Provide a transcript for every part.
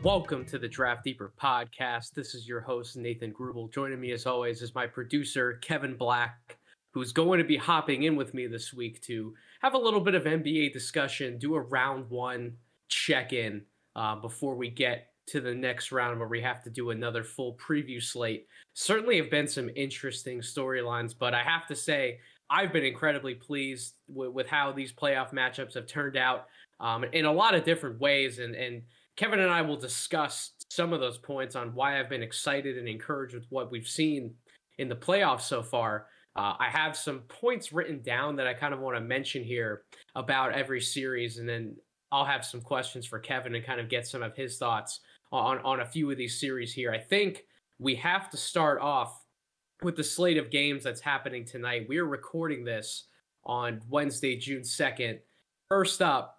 Welcome to the Draft Deeper podcast. This is your host, Nathan Grubel. Joining me, as always, is my producer, Kevin Black, who's going to be hopping in with me this week to have a little bit of NBA discussion, do a round one check-in before we get to the next round where we have to do another full preview slate. Certainly have been some interesting storylines, but I have to say, I've been incredibly pleased with how these playoff matchups have turned out in a lot of different ways, and Kevin and I will discuss some of those points on why I've been excited and encouraged with what we've seen in the playoffs so far. I have some points written down that I kind of want to mention here about every series, and then I'll have some questions for Kevin and kind of get some of his thoughts on a few of these series here. I think we have to start off with the slate of games that's happening tonight. We are recording this on Wednesday, June 2nd. First up,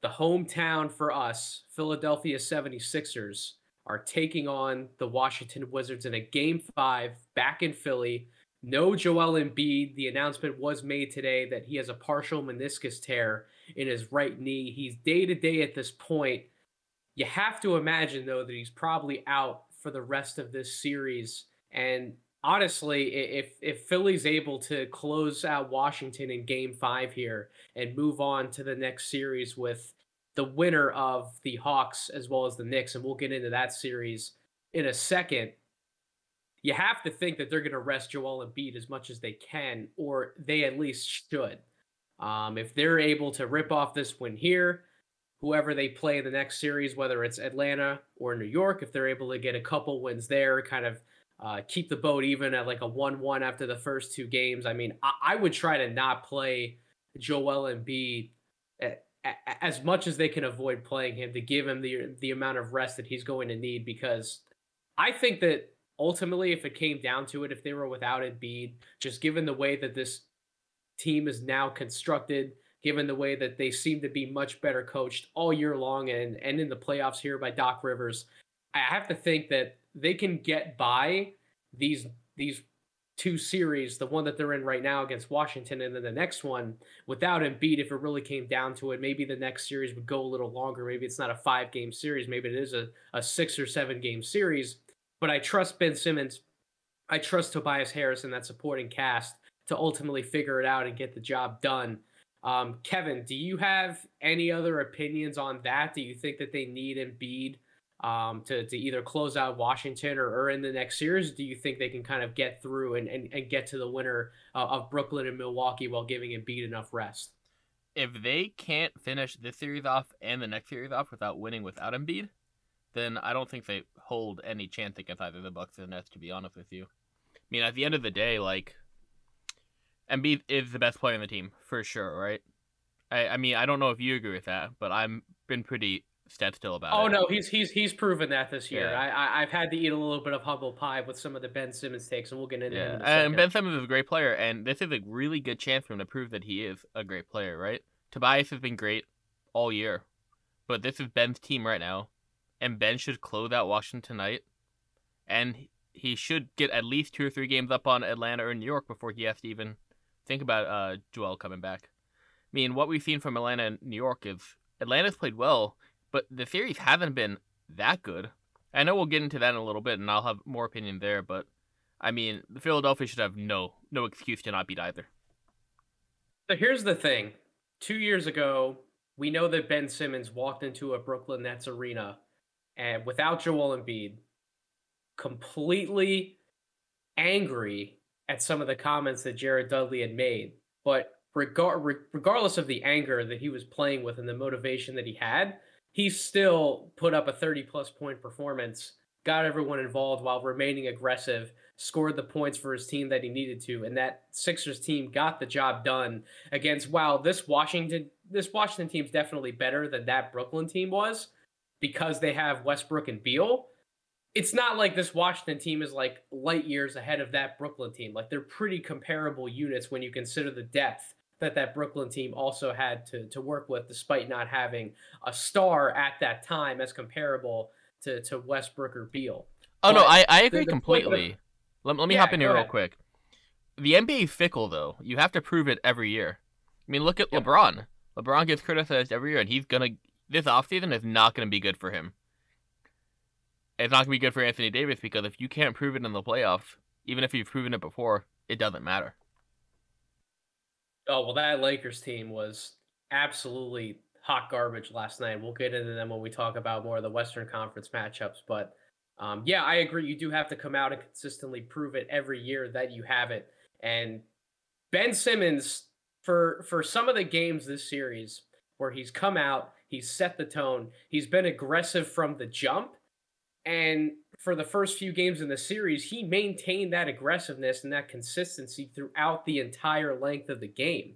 the hometown for us, Philadelphia 76ers, are taking on the Washington Wizards in a Game 5 back in Philly. No Joel Embiid. The announcement was made today that he has a partial meniscus tear in his right knee. He's day-to-day at this point. You have to imagine, though, that he's probably out for the rest of this series. And honestly, if Philly's able to close out Washington in Game 5 here and move on to the next series with the winner of the Hawks as well as the Knicks, and we'll get into that series in a second, you have to think that they're going to rest Joel Embiid as much as they can, or they at least should. If they're able to rip off this win here, whoever they play in the next series, whether it's Atlanta or New York, if they're able to get a couple wins there, kind of keep the boat even at like a 1-1 after the first two games. I mean, I would try to not play Joel Embiid as much as they can avoid playing him, to give him the amount of rest that he's going to need, because I think that ultimately, if it came down to it, if they were without Embiid, just given the way that this team is now constructed, given the way that they seem to be much better coached all year long and in the playoffs here by Doc Rivers, I have to think that they can get by these two series, the one that they're in right now against Washington, and then the next one without Embiid. If it really came down to it, maybe the next series would go a little longer. Maybe it's not a 5-game series. Maybe it is a 6 or 7 game series. But I trust Ben Simmons. I trust Tobias Harris and that supporting cast to ultimately figure it out and get the job done. Kevin, do you have any other opinions on that? Do you think that they need Embiid to either close out Washington or in the next series? Do you think they can kind of get through and get to the winner of Brooklyn and Milwaukee while giving Embiid enough rest? If they can't finish this series off and the next series off without winning without Embiid, then I don't think they hold any chance against either the Bucks or the Nets, to be honest with you. I mean, at the end of the day, like, Embiid is the best player on the team, for sure, right? I mean, I don't know if you agree with that, but I've been pretty still about it. Oh no, he's proven that this year. Yeah. I've had to eat a little bit of humble pie with some of the Ben Simmons takes, and we'll get into him in a and second. Ben Simmons is a great player, and this is a really good chance for him to prove that he is a great player, right? Tobias has been great all year, but this is Ben's team right now, and Ben should close out Washington tonight, and he should get at least 2 or 3 games up on Atlanta or New York before he has to even think about Joel coming back. I mean, what we've seen from Atlanta and New York is Atlanta's played well, but the series haven't been that good. I know we'll get into that in a little bit, and I'll have more opinion there, but, I mean, Philadelphia should have no excuse to not beat either. So here's the thing. 2 years ago, we know that Ben Simmons walked into a Brooklyn Nets arena and without Joel Embiid, completely angry at some of the comments that Jared Dudley had made. But regardless of the anger that he was playing with and the motivation that he had, he still put up a 30-plus point performance, got everyone involved while remaining aggressive, scored the points for his team that he needed to, and that Sixers team got the job done against, wow, this Washington team's definitely better than that Brooklyn team was because they have Westbrook and Beal. It's not like this Washington team is like light years ahead of that Brooklyn team. Like, they're pretty comparable units when you consider the depth that Brooklyn team also had to work with, despite not having a star at that time as comparable to Westbrook or Beal. Oh, no, I agree completely. Let me hop in here real quick. The NBA is fickle, though. You have to prove it every year. I mean, look at LeBron. LeBron gets criticized every year, and this offseason is not going to be good for him. it's not going to be good for Anthony Davis because if you can't prove it in the playoffs, even if you've proven it before, it doesn't matter. Oh, well, that Lakers team was absolutely hot garbage last night. We'll get into them when we talk about more of the Western Conference matchups. But yeah, I agree. You do have to come out and consistently prove it every year that you have it. And Ben Simmons, for some of the games this series where he's come out, he's set the tone, he's been aggressive from the jump. And for the first few games in the series, he maintained that aggressiveness and that consistency throughout the entire length of the game.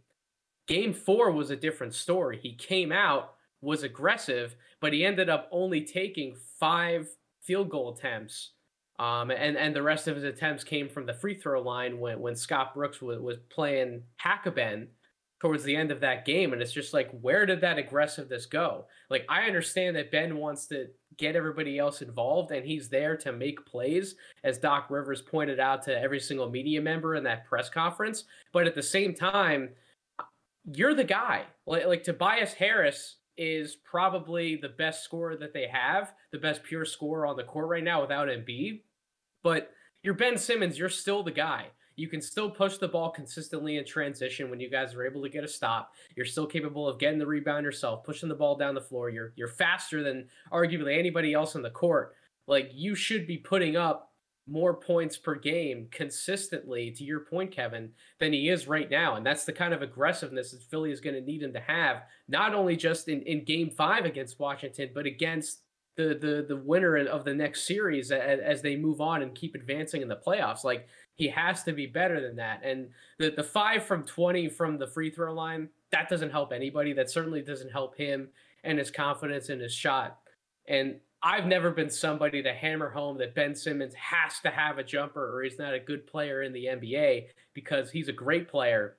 Game 4 was a different story. He came out, was aggressive, but he ended up only taking 5 field goal attempts. And the rest of his attempts came from the free throw line when Scott Brooks was playing hack-a-ben towards the end of that game. And it's just like, where did that aggressiveness go? Like, I understand that Ben wants to get everybody else involved and he's there to make plays, as Doc Rivers pointed out to every single media member in that press conference. But at the same time, you're the guy. Like Tobias Harris is probably the best scorer that they have, the best pure scorer on the court right now without Embiid. But you're Ben Simmons, you're still the guy. You can still push the ball consistently in transition when you guys are able to get a stop. You're still capable of getting the rebound yourself, pushing the ball down the floor. You're faster than arguably anybody else on the court. Like, you should be putting up more points per game consistently, to your point, Kevin, than he is right now. And that's the kind of aggressiveness that Philly is going to need him to have, not only just in game 5 against Washington, but against the winner of the next series as they move on and keep advancing in the playoffs. Like, he has to be better than that. And the 5 from 20 from the free throw line, that doesn't help anybody. That certainly doesn't help him and his confidence in his shot. And I've never been somebody to hammer home that Ben Simmons has to have a jumper or he's not a good player in the NBA, because he's a great player.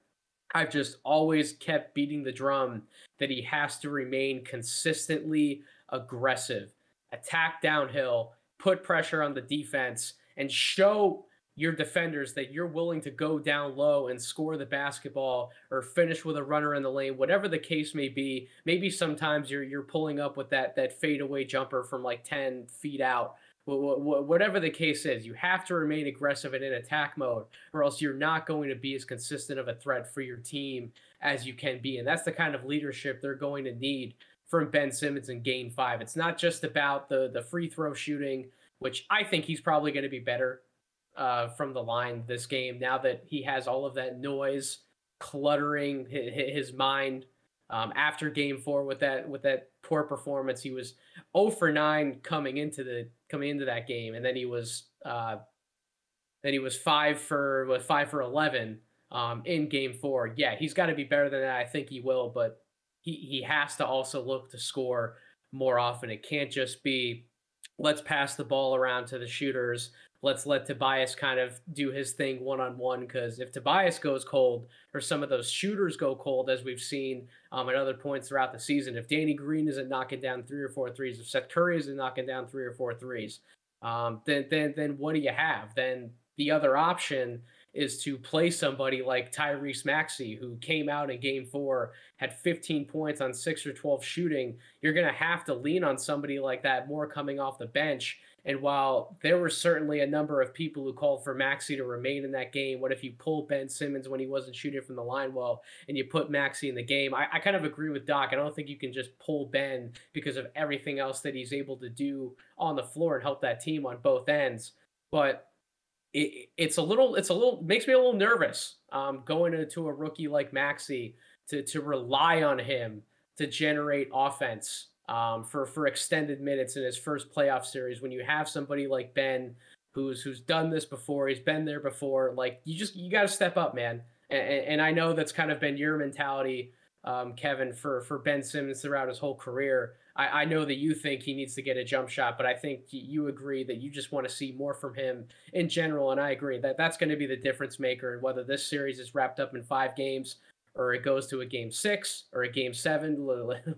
I've just always kept beating the drum that he has to remain consistently aggressive, attack downhill, put pressure on the defense, and show your defenders that you're willing to go down low and score the basketball or finish with a runner in the lane, whatever the case may be. Maybe sometimes you're pulling up with that fadeaway jumper from like 10 feet out. Whatever the case is, you have to remain aggressive and in attack mode, or else you're not going to be as consistent of a threat for your team as you can be. And that's the kind of leadership they're going to need from Ben Simmons in game 5. It's not just about the free throw shooting, which I think he's probably going to be better from the line this game, now that he has all of that noise cluttering his mind. After game 4 with that poor performance, he was 0 for 9 coming into that game, and then he was 5 for 11 in game 4. Yeah, he's got to be better than that. I think he will, but he has to also look to score more often. It can't just be, let's pass the ball around to the shooters. Let's let Tobias kind of do his thing one-on-one, because if Tobias goes cold, or some of those shooters go cold, as we've seen at other points throughout the season, if Danny Green isn't knocking down 3 or 4 threes, if Seth Curry isn't knocking down 3 or 4 threes, then what do you have? Then the other option is to play somebody like Tyrese Maxey, who came out in game 4, had 15 points on 6 or 12 shooting. You're going to have to lean on somebody like that more coming off the bench. And while there were certainly a number of people who called for Maxey to remain in that game, what if you pull Ben Simmons when he wasn't shooting from the line well and you put Maxey in the game? I kind of agree with Doc. I don't think you can just pull Ben because of everything else that he's able to do on the floor and help that team on both ends. But it's a little makes me a little nervous going into a rookie like Maxey to rely on him to generate offense for extended minutes in his first playoff series, when you have somebody like Ben who's done this before, he's been there before. Like, you got to step up, man. And I know that's kind of been your mentality, Kevin, for Ben Simmons throughout his whole career. I know that you think he needs to get a jump shot, but I think you agree that you just want to see more from him in general. And I agree that that's going to be the difference maker, and whether this series is wrapped up in 5 games or it goes to a game 6 or a game 7,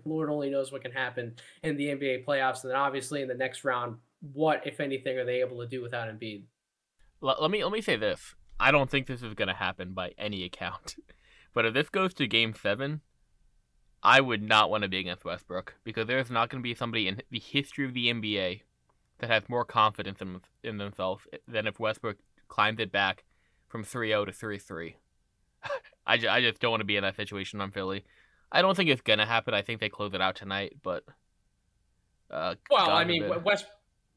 Lord only knows what can happen in the NBA playoffs. And then obviously in the next round, what, if anything, are they able to do without Embiid? Let me say this. I don't think this is going to happen by any account. But if this goes to game 7, I would not want to be against Westbrook, because there's not going to be somebody in the history of the NBA that have more confidence in themselves than if Westbrook climbed it back from 3-0 to 3-3. I just don't want to be in that situation on Philly. I don't think it's going to happen. I think they close it out tonight, but Well, I God mean, forbid.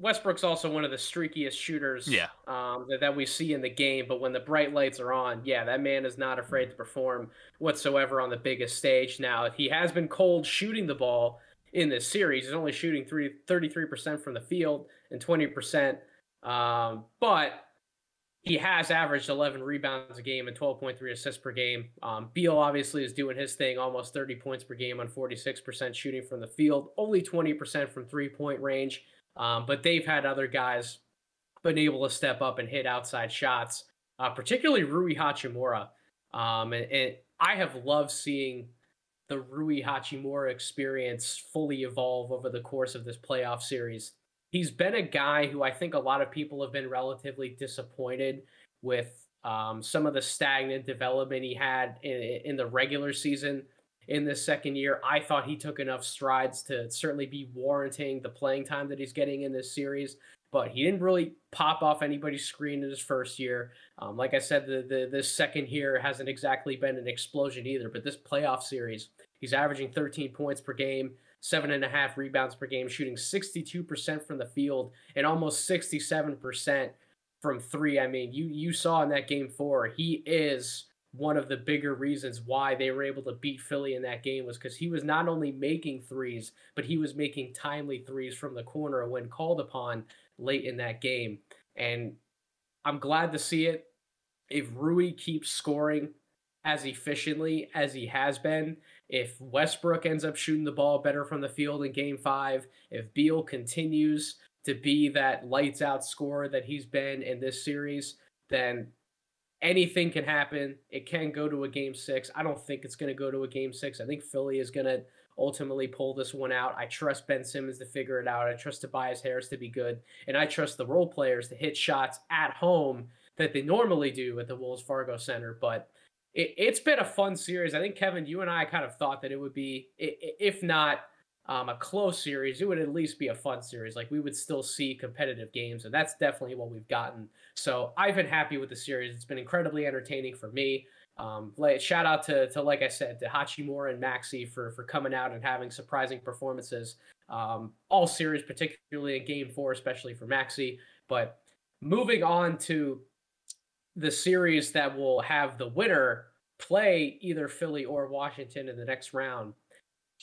Westbrook's also one of the streakiest shooters Yeah. that we see in the game. But when the bright lights are on, yeah, that man is not afraid to perform whatsoever on the biggest stage. Now, he has been cold shooting the ball in this series. He's only shooting 33% from the field and 20%. But he has averaged 11 rebounds a game and 12.3 assists per game. Beal obviously is doing his thing, almost 30 points per game on 46% shooting from the field, only 20% from 3-point range. But they've had other guys been able to step up and hit outside shots, particularly Rui Hachimura. And I have loved seeing the Rui Hachimura experience fully evolve over the course of this playoff series. He's been a guy who I think a lot of people have been relatively disappointed with some of the stagnant development he had in the regular season in this second year. I thought he took enough strides to certainly be warranting the playing time that he's getting in this series, but he didn't really pop off anybody's screen in his first year. Like I said, this second year hasn't exactly been an explosion either, but this playoff series, he's averaging 13 points per game, 7.5 rebounds per game, shooting 62% from the field and almost 67% from three. I mean, you saw in that game 4, he is one of the bigger reasons why they were able to beat Philly in that game, was because he was not only making threes, but he was making timely threes from the corner when called upon late in that game. And I'm glad to see it. If Rui keeps scoring as efficiently as he has been, if Westbrook ends up shooting the ball better from the field in game 5, if Beal continues to be that lights out scorer that he's been in this series, then anything can happen. It can go to a game 6. I don't think it's going to go to a game 6. I think Philly is going to ultimately pull this one out. I trust Ben Simmons to figure it out. I trust Tobias Harris to be good. And I trust the role players to hit shots at home that they normally do at the Wells Fargo Center. But it's been a fun series. I think, Kevin, you and I kind of thought that it would be, if not a close series, it would at least be a fun series. Like, we would still see competitive games, and that's definitely what we've gotten. So I've been happy with the series. It's been incredibly entertaining for me. Shout out to like I said, to Hachimura and Maxey for coming out and having surprising performances all series, particularly in game 4, especially for Maxey. But moving on to the series that will have the winner play either Philly or Washington in the next round.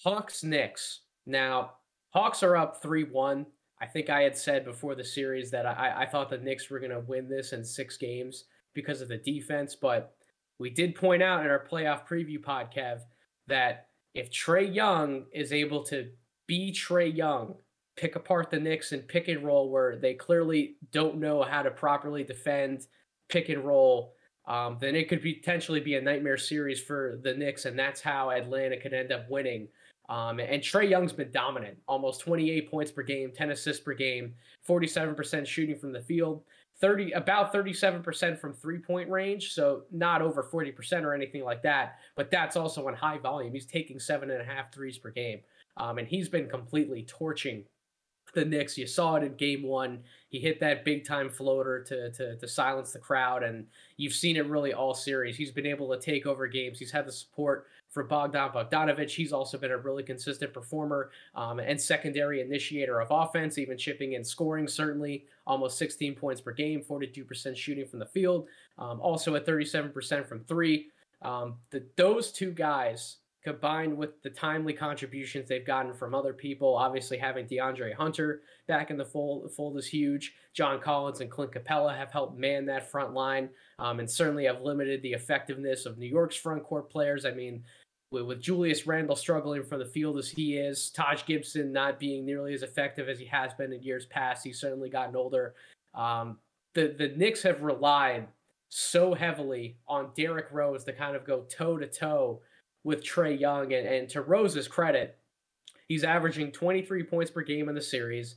Hawks Knicks. Now, Hawks are up 3-1. I think I had said before the series that I thought the Knicks were going to win this in 6 games because of the defense, but we did point out in our playoff preview podcast that if Trae Young is able to be Trae Young, pick apart the Knicks and pick and roll where they clearly don't know how to properly defend pick and roll, then it could potentially be a nightmare series for the Knicks, and that's how Atlanta could end up winning. And Trae Young's been dominant, almost 28 points per game, 10 assists per game, 47% shooting from the field, about 37% from 3-point range, so not over 40% or anything like that, but that's also on high volume. He's taking 7.5 threes per game, and he's been completely torching the Knicks. You saw it in game 1. He hit that big time floater to silence the crowd, and you've seen it really all series. He's been able to take over games. He's had the support for Bogdan Bogdanovic. He's also been a really consistent performer and secondary initiator of offense, even chipping in scoring, certainly almost 16 points per game, 42% shooting from the field, also at 37% from 3. Those two guys, combined with the timely contributions they've gotten from other people, obviously having DeAndre Hunter back in the fold is huge. John Collins and Clint Capella have helped man that front line, and certainly have limited the effectiveness of New York's front court players. I mean, with Julius Randle struggling from the field as he is, Taj Gibson not being nearly as effective as he has been in years past, he's certainly gotten older. The Knicks have relied so heavily on Derrick Rose to kind of go toe-to-toe with Trae Young, and to Rose's credit, he's averaging 23 points per game in the series,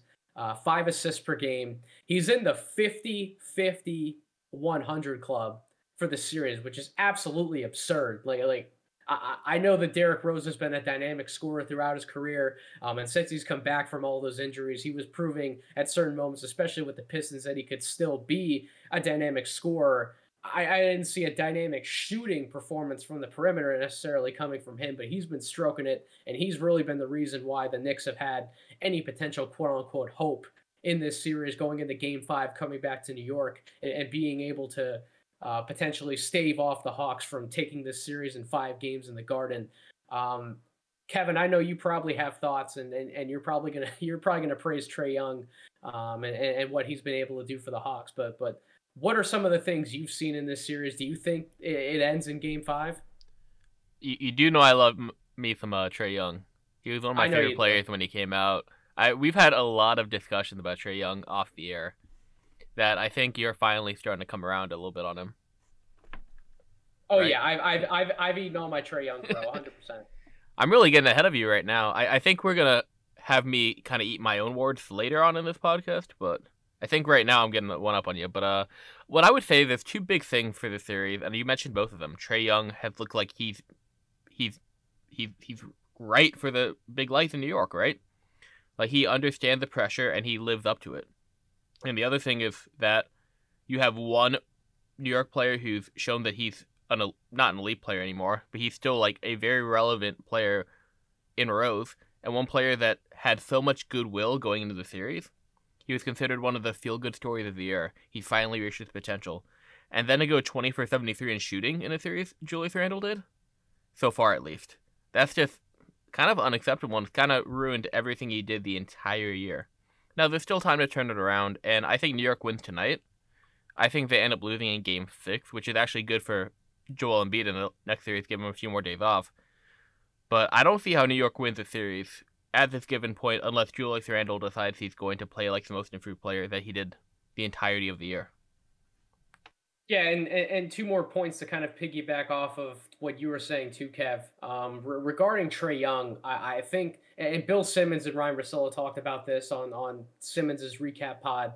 5 assists per game. He's in the 50-50-100 club for the series, which is absolutely absurd. Like I know that Derrick Rose has been a dynamic scorer throughout his career, and since he's come back from all those injuries, he was proving at certain moments, especially with the Pistons, that he could still be a dynamic scorer. I didn't see a dynamic shooting performance from the perimeter necessarily coming from him, but he's been stroking it, and he's really been the reason why the Knicks have had any potential quote unquote hope in this series going into Game 5, coming back to New York, and being able to potentially stave off the Hawks from taking this series in 5 games in the Garden. Um, Kevin, I know you probably have thoughts, and you're probably gonna praise Trae Young, and what he's been able to do for the Hawks. But what are some of the things you've seen in this series? Do you think it ends in Game 5? You do know I love me some Trae Young. He was one of my I know favorite you do. players when he came out. We've had a lot of discussions about Trae Young off the air that I think you're finally starting to come around a little bit on him. Oh Right? yeah, I've eaten all my Trae Young, bro, 100%. I'm really getting ahead of you right now. I think we're gonna have me kind of eat my own words later on in this podcast, but I think right now I'm getting one up on you. But what I would say, there's two big things for this series, and you mentioned both of them. Trae Young has looked like he's right for the big lights in New York, right? Like, he understands the pressure and he lives up to it. And the other thing is that you have one New York player who's shown that he's not an elite player anymore, but he's still like a very relevant player in Rose, and one player that had so much goodwill going into the series. He was considered one of the feel-good stories of the year. He finally reached his potential. And then to go 20 for 73 in shooting in a series, Julius Randle did, so far at least. That's just kind of unacceptable, and it's kind of ruined everything he did the entire year. Now, there's still time to turn it around, and I think New York wins tonight. I think they end up losing in Game 6, which is actually good for Joel Embiid in the next series, give him a few more days off. But I don't see how New York wins the series at this given point unless Julius Randle decides he's going to play like the most improved player that he did the entirety of the year. Yeah, and two more points to kind of piggyback off of what you were saying too, Kev. Regarding Trae Young, I think, and Bill Simmons and Ryan Russillo talked about this on Simmons's recap pod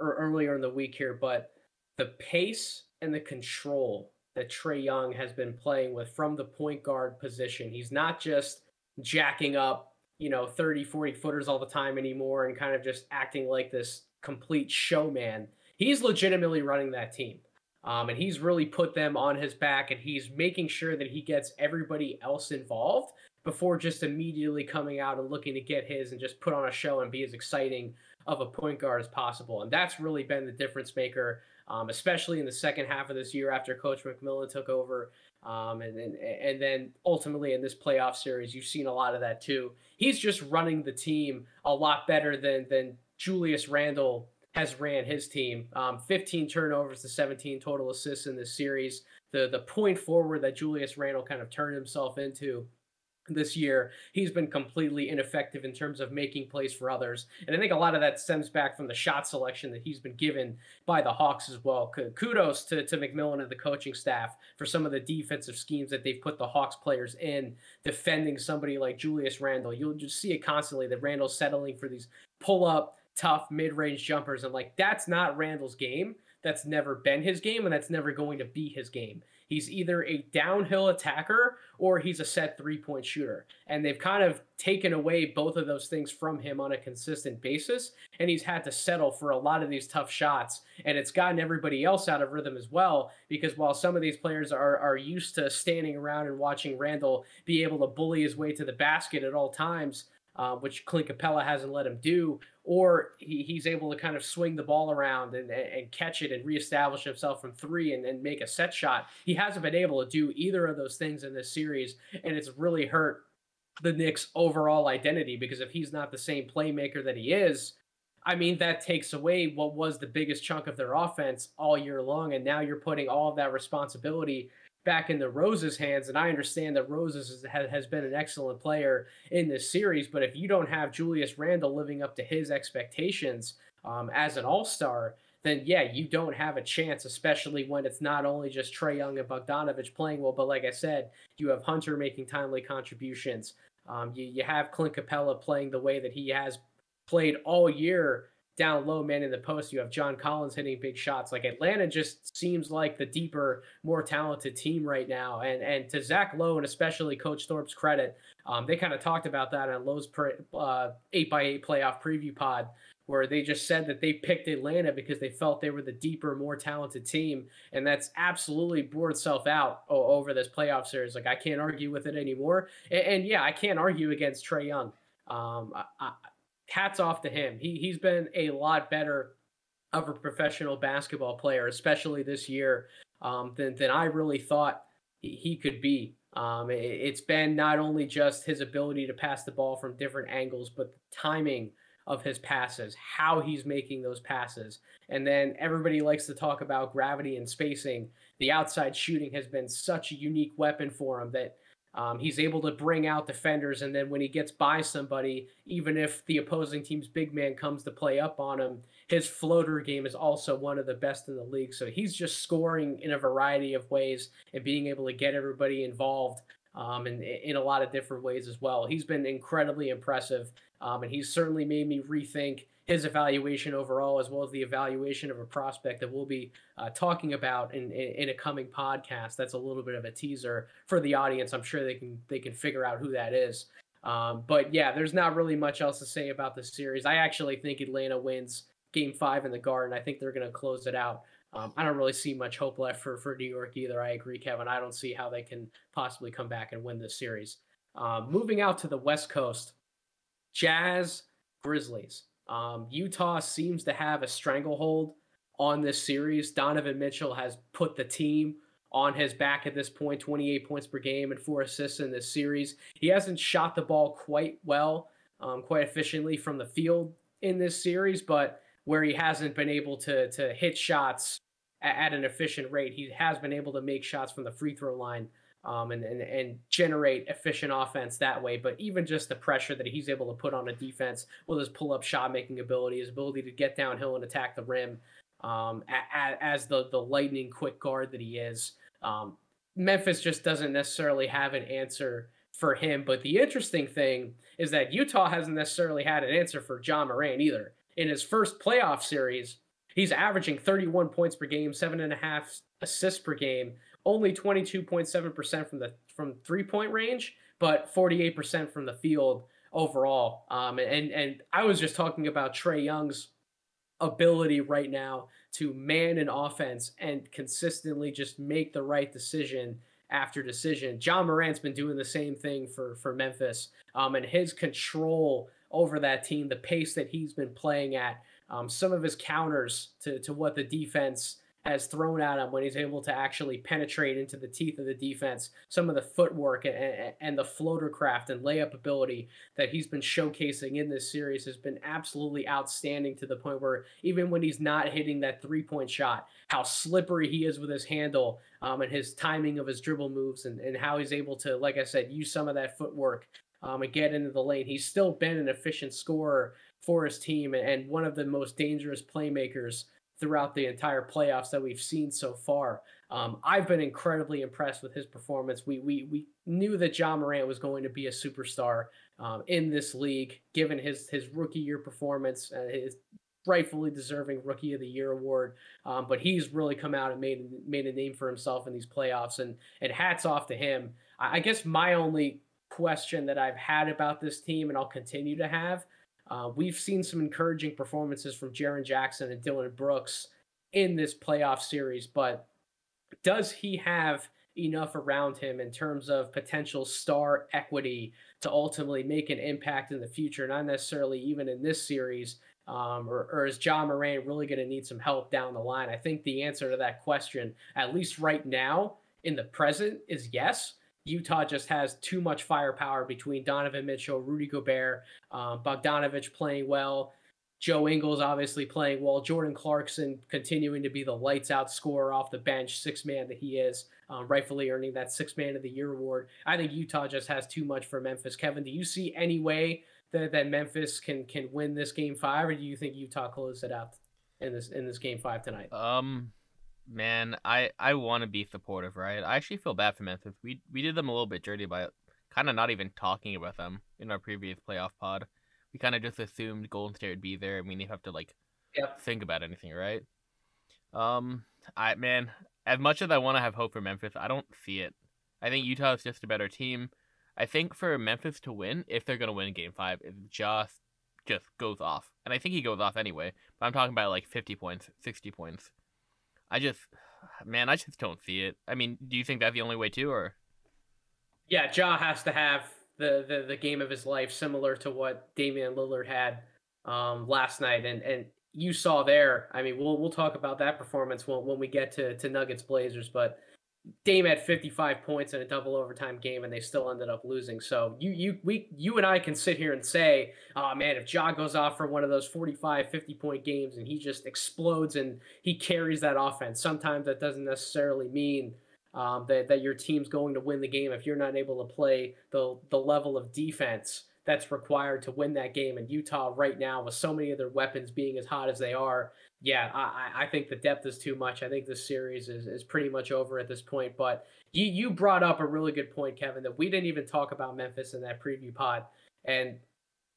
earlier in the week here, but the pace and the control that Trae Young has been playing with from the point guard position, he's not just jacking up, 30, 40 footers all the time anymore and kind of just acting like this complete showman. He's legitimately running that team. And he's really put them on his back, and he's making sure that he gets everybody else involved before just immediately coming out and looking to get his and just put on a show and be as exciting of a point guard as possible. And that's really been the difference maker, especially in the second half of this year after Coach McMillan took over. And then ultimately in this playoff series, you've seen a lot of that too. He's just running the team a lot better than Julius Randle has ran his team. 15 turnovers to 17 total assists in this series. The point forward that Julius Randle kind of turned himself into this year, he's been completely ineffective in terms of making plays for others. And I think a lot of that stems back from the shot selection that he's been given by the Hawks as well. Kudos to McMillan and the coaching staff for some of the defensive schemes that they've put the Hawks players in, defending somebody like Julius Randle. You'll just see it constantly that Randle's settling for these pull-up, tough mid-range jumpers, and that's not Randle's game. That's never been his game, and that's never going to be his game. He's either a downhill attacker or he's a set three-point shooter, and they've kind of taken away both of those things from him on a consistent basis, and he's had to settle for a lot of these tough shots, and it's gotten everybody else out of rhythm as well, because while some of these players are used to standing around and watching Randle be able to bully his way to the basket at all times, which Clint Capella hasn't let him do, or he's able to kind of swing the ball around and catch it and reestablish himself from three and make a set shot. He hasn't been able to do either of those things in this series, and it's really hurt the Knicks' overall identity, because if he's not the same playmaker that he is, I mean, that takes away what was the biggest chunk of their offense all year long, and now you're putting all of that responsibility back into Rose's hands. And I understand that Rose has been an excellent player in this series, but if you don't have Julius Randle living up to his expectations as an all-star, then yeah, you don't have a chance, especially when it's not only just Trae Young and Bogdanovich playing well, but like I said, you have Hunter making timely contributions. You have Clint Capella playing the way that he has played all year down low, man in the post, you have John Collins hitting big shots. Like Atlanta just seems like the deeper, more talented team right now. And to Zach Lowe and especially Coach Thorpe's credit, they kind of talked about that on Lowe's 8x8 playoff preview pod, where they just said that they picked Atlanta because they felt they were the deeper, more talented team. And that's absolutely bore itself out over this playoff series. Like, I can't argue with it anymore. And yeah, I can't argue against Trae Young. Hats off to him. He's been a lot better of a professional basketball player, especially this year, than I really thought he could be. It's been not only just his ability to pass the ball from different angles, but the timing of his passes, how he's making those passes. And then everybody likes to talk about gravity and spacing. The outside shooting has been such a unique weapon for him that he's able to bring out defenders, and then when he gets by somebody, even if the opposing team's big man comes to play up on him, his floater game is also one of the best in the league. So he's just scoring in a variety of ways and being able to get everybody involved in a lot of different ways as well. He's been incredibly impressive, and he's certainly made me rethink his evaluation overall, as well as the evaluation of a prospect that we'll be talking about in a coming podcast. That's a little bit of a teaser for the audience. I'm sure they can figure out who that is. But yeah, there's not really much else to say about this series. I actually think Atlanta wins Game 5 in the Garden. I think they're going to close it out. I don't really see much hope left for New York either. I agree, Kevin. I don't see how they can possibly come back and win this series. Moving out to the West Coast, Jazz, Grizzlies. Utah seems to have a stranglehold on this series. Donovan Mitchell has put the team on his back at this point, 28 points per game and 4 assists in this series. He hasn't shot the ball quite well, quite efficiently from the field in this series, but where he hasn't been able to hit shots at an efficient rate, he has been able to make shots from the free throw line and generate efficient offense that way. But even just the pressure that he's able to put on a defense with his pull-up shot-making ability, his ability to get downhill and attack the rim, as the lightning quick guard that he is, Memphis just doesn't necessarily have an answer for him. But the interesting thing is that Utah hasn't necessarily had an answer for John Moran either. In his first playoff series, he's averaging 31 points per game, 7.5 assists per game, only 22.7% from 3-point range, but 48% from the field overall. And I was just talking about Trae Young's ability right now to man an offense and consistently just make the right decision after decision. John Morant's been doing the same thing for Memphis, and his control over that team, the pace that he's been playing at, some of his counters to what the defense has thrown at him when he's able to actually penetrate into the teeth of the defense, some of the footwork and the floater craft and layup ability that he's been showcasing in this series has been absolutely outstanding, to the point where even when he's not hitting that 3-point shot, how slippery he is with his handle, and his timing of his dribble moves, and how he's able to, like I said, use some of that footwork and get into the lane. He's still been an efficient scorer for his team and one of the most dangerous playmakers throughout the entire playoffs that we've seen so far. I've been incredibly impressed with his performance. We knew that John Morant was going to be a superstar in this league, given his rookie year performance, his rightfully deserving Rookie of the Year award. But he's really come out and made a name for himself in these playoffs, and hats off to him. I guess my only question that I've had about this team, and I'll continue to have, we've seen some encouraging performances from Jaren Jackson and Dylan Brooks in this playoff series, but does he have enough around him in terms of potential star equity to ultimately make an impact in the future, not necessarily even in this series, or is John Moran really going to need some help down the line? I think the answer to that question, at least right now in the present, is yes. Utah just has too much firepower between Donovan Mitchell, Rudy Gobert, Bogdanovich playing well, Joe Ingles obviously playing well, Jordan Clarkson continuing to be the lights-out scorer off the bench, six-man that he is, rightfully earning that Six-Man of the Year award. I think Utah just has too much for Memphis. Kevin, do you see any way that Memphis can win this Game 5, or do you think Utah closes it out in this Game 5 tonight? Man, I want to be supportive, right? I actually feel bad for Memphis. We did them a little bit dirty by kind of not even talking about them in our previous playoff pod. We kind of just assumed Golden State would be there, and we have to Yep. think about anything, right? Man, as much as I want to have hope for Memphis, I don't see it. I think Utah is just a better team. I think for Memphis to win, if they're gonna win Game 5, it just goes off, and I think he goes off anyway. But I'm talking about like 50 points, 60 points. I just, man, I just don't see it. I mean, do you think that's the only way too, or? Yeah, Ja has to have the game of his life, similar to what Damian Lillard had last night, and you saw there. I mean, we'll talk about that performance when we get to Nuggets Blazers, but Dame had 55 points in a double overtime game, and they still ended up losing. So you and I can sit here and say, oh man, if Ja goes off for one of those 45, 50-point games and he just explodes and he carries that offense, sometimes that doesn't necessarily mean that your team's going to win the game if you're not able to play the level of defense that's required to win that game. And Utah right now, with so many of their weapons being as hot as they are, yeah, I think the depth is too much. I think this series is pretty much over at this point. But you brought up a really good point, Kevin, that we didn't even talk about Memphis in that preview pod. And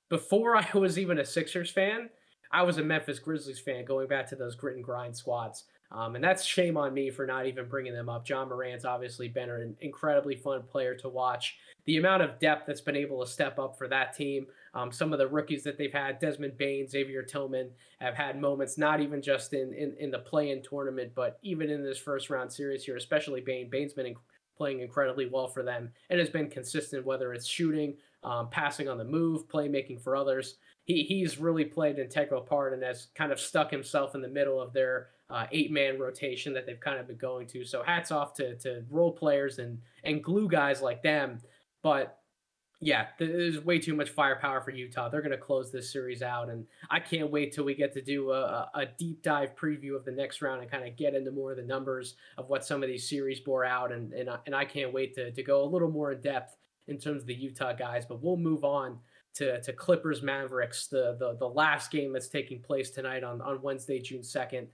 before I was even a Sixers fan, I was a Memphis Grizzlies fan, going back to those grit and grind squads. And that's shame on me for not even bringing them up. John Moran's obviously been an incredibly fun player to watch. The amount of depth that's been able to step up for that team, some of the rookies that they've had, Desmond Bane, Xavier Tillman, have had moments not even just in the play-in tournament, but even in this first-round series here, especially Bane. Bane's been playing incredibly well for them and has been consistent, whether it's shooting, passing on the move, playmaking for others. He's really played an integral part and has kind of stuck himself in the middle of their 8-man rotation that they've kind of been going to. So hats off to role players and glue guys like them. But yeah, there's way too much firepower for Utah. They're going to close this series out, and I can't wait till we get to do a deep dive preview of the next round and kind of get into more of the numbers of what some of these series bore out, and I can't wait to go a little more in depth in terms of the Utah guys. But we'll move on to Clippers Mavericks, the last game that's taking place tonight on Wednesday, June 2nd.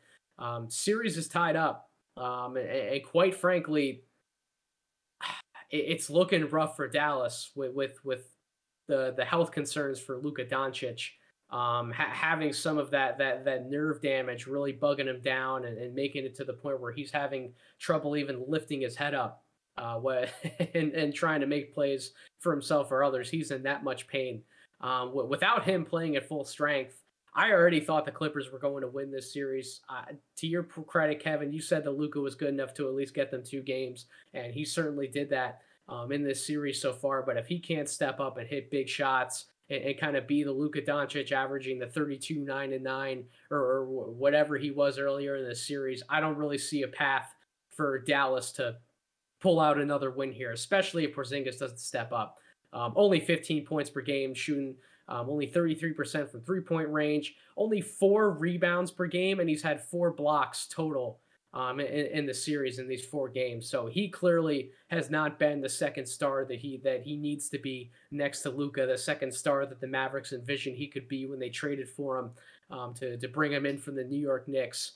Series is tied up, and quite frankly, it's looking rough for Dallas with the health concerns for Luka Doncic, having some of that nerve damage really bugging him down and making it to the point where he's having trouble even lifting his head up, and trying to make plays for himself or others. He's in that much pain. Without him playing at full strength, I already thought the Clippers were going to win this series. To your credit, Kevin, you said that Luka was good enough to at least get them 2 games, and he certainly did that in this series so far. But if he can't step up and hit big shots and kind of be the Luka Doncic averaging the 32, 9, and 9, or whatever he was earlier in the series, I don't really see a path for Dallas to pull out another win here, especially if Porzingis doesn't step up. Only 15 points per game, shooting only 33% from three-point range, only 4 rebounds per game, and he's had 4 blocks total in the series in these 4 games. So he clearly has not been the second star that he needs to be next to Luka, the second star that the Mavericks envisioned he could be when they traded for him to bring him in from the New York Knicks.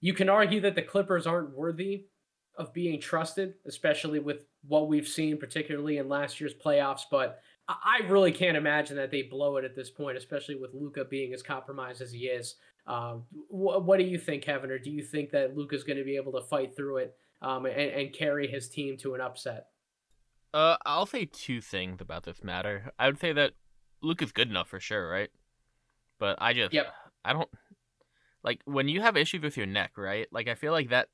You can argue that the Clippers aren't worthy of being trusted, especially with what we've seen, particularly in last year's playoffs, but I really can't imagine that they blow it at this point, especially with Luka being as compromised as he is. What do you think, Kevin? Or do you think that Luka's going to be able to fight through it and carry his team to an upset? I'll say 2 things about this matter. I would say that Luka's good enough for sure, right? But Yep. I don't, like, when you have issues with your neck, right? Like, I feel like that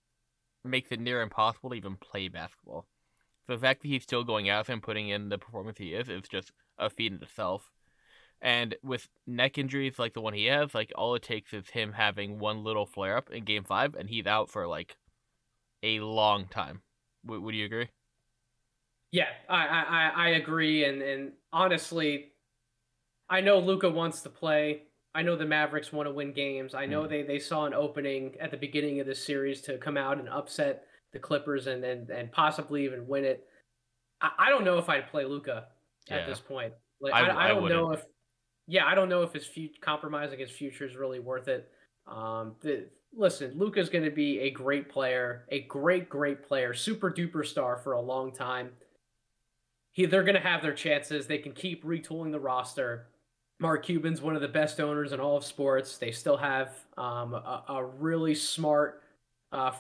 makes it near impossible to even play basketball. The fact that he's still going out and putting in the performance he is just a feat in itself. And with neck injuries like the one he has, like, all it takes is him having one little flare up in Game 5, and he's out for like a long time. Would you agree? Yeah, I agree, and honestly, I know Luka wants to play. I know the Mavericks want to win games. I know they saw an opening at the beginning of this series to come out and upset the Clippers and possibly even win it. I don't know if I'd play Luka at Yeah, this point. Like I I don't wouldn't. know if I don't know if compromising his future is really worth it. Listen, Luka's going to be a great player, a great player, super duper star for a long time. They're going to have their chances. They can keep retooling the roster. Mark Cuban's one of the best owners in all of sports. They still have a really smart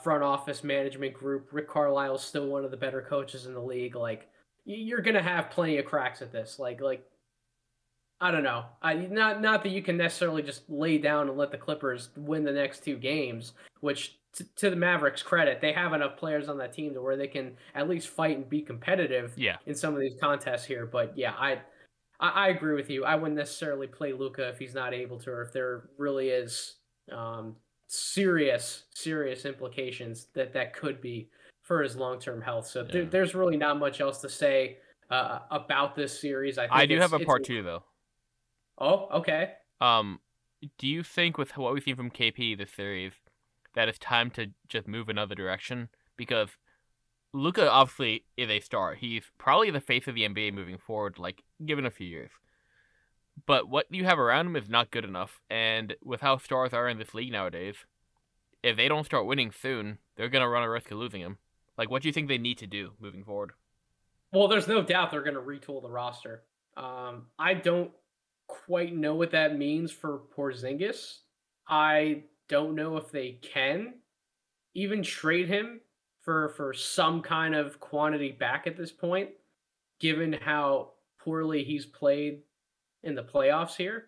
front office management group. Rick Carlisle is still one of the better coaches in the league. Like you're gonna have plenty of cracks at this. Like I don't know. Not that you can necessarily just lay down and let the Clippers win the next two games, which to the Mavericks' credit, they have enough players on that team to where they can at least fight and be competitive Yeah. in some of these contests here. But yeah, I agree with you. I wouldn't necessarily play Luka if he's not able to, or if there really is serious implications that could be for his long-term health. So there's really not much else to say about this series. I do have a part two though. Oh, okay. Do you think with what we've seen from KP this series that it's time to just move another direction? Because Luka obviously is a star. He's probably the face of the NBA moving forward, like given a few years. But what you have around him is not good enough. And with how stars are in this league nowadays, if they don't start winning soon, they're gonna run a risk of losing him. Like, what do you think they need to do moving forward? Well, there's no doubt they're going to retool the roster. I don't quite know what that means for Porzingis. I don't know if they can even trade him for some kind of quantity back at this point, given how poorly he's played in the playoffs here.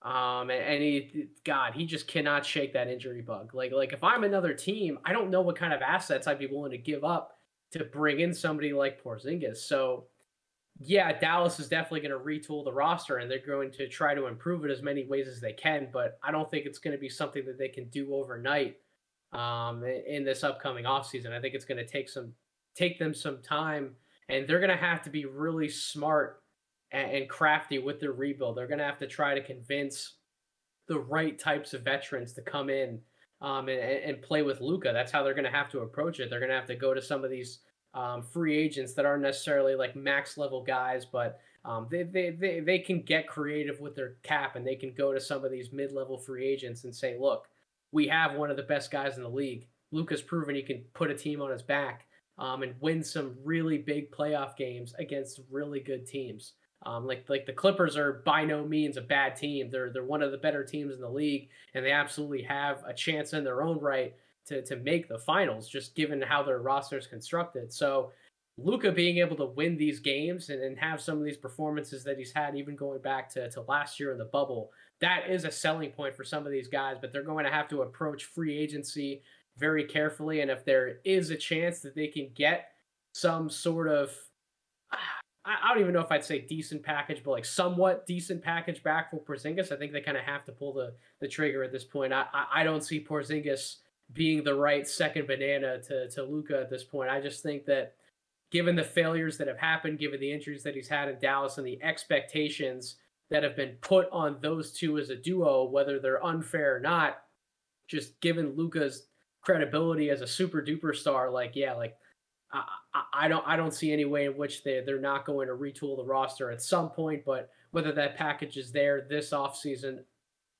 And he just cannot shake that injury bug. Like if I'm another team, I don't know what kind of assets I'd be willing to give up to bring in somebody like Porzingis. So yeah, Dallas is definitely going to retool the roster and they're going to try to improve it as many ways as they can. But I don't think it's going to be something that they can do overnight in this upcoming offseason. I think it's going to take them some time, and they're going to have to be really smart and crafty with their rebuild. They're going to have to try to convince the right types of veterans to come in and play with Luka. That's how they're going to have to approach it. They're going to have to go to some of these free agents that aren't necessarily like max level guys, but they can get creative with their cap, and they can go to some of these mid-level free agents and say, look, we have one of the best guys in the league. Luka's proven he can put a team on his back and win some really big playoff games against really good teams. Like the Clippers are by no means a bad team. They're one of the better teams in the league, and they absolutely have a chance in their own right to make the finals, just given how their roster is constructed. So Luka being able to win these games and have some of these performances that he's had, even going back to last year in the bubble, that is a selling point for some of these guys, but they're going to have to approach free agency very carefully. And if there is a chance that they can get some sort of, I don't even know if I'd say decent package, but like somewhat decent package back for Porzingis, I think they kind of have to pull the trigger at this point. I don't see Porzingis being the right second banana to Luka at this point. I just think that given the failures that have happened, given the injuries that he's had in Dallas and the expectations that have been put on those two as a duo, whether they're unfair or not, just given Luka's credibility as a super duper star, I don't see any way in which they're not going to retool the roster at some point. But whether that package is there this offseason,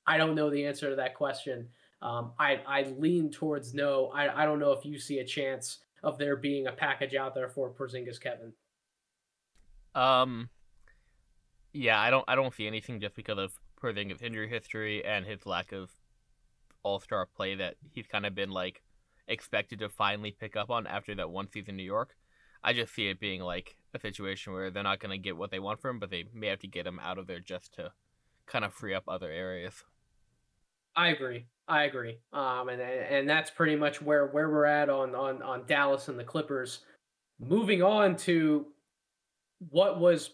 I don't know the answer to that question. I lean towards no. I don't know if you see a chance of there being a package out there for Porzingis, Kevin. Yeah, I don't see anything just because of Porzingis' injury history and his lack of all-star play that he's kind of been like expected to finally pick up on after that one season in New York. I just see it being like a situation where they're not going to get what they want from him, but they may have to get him out of there just to kind of free up other areas. I agree. And that's pretty much where we're at on Dallas and the Clippers. Moving on to what was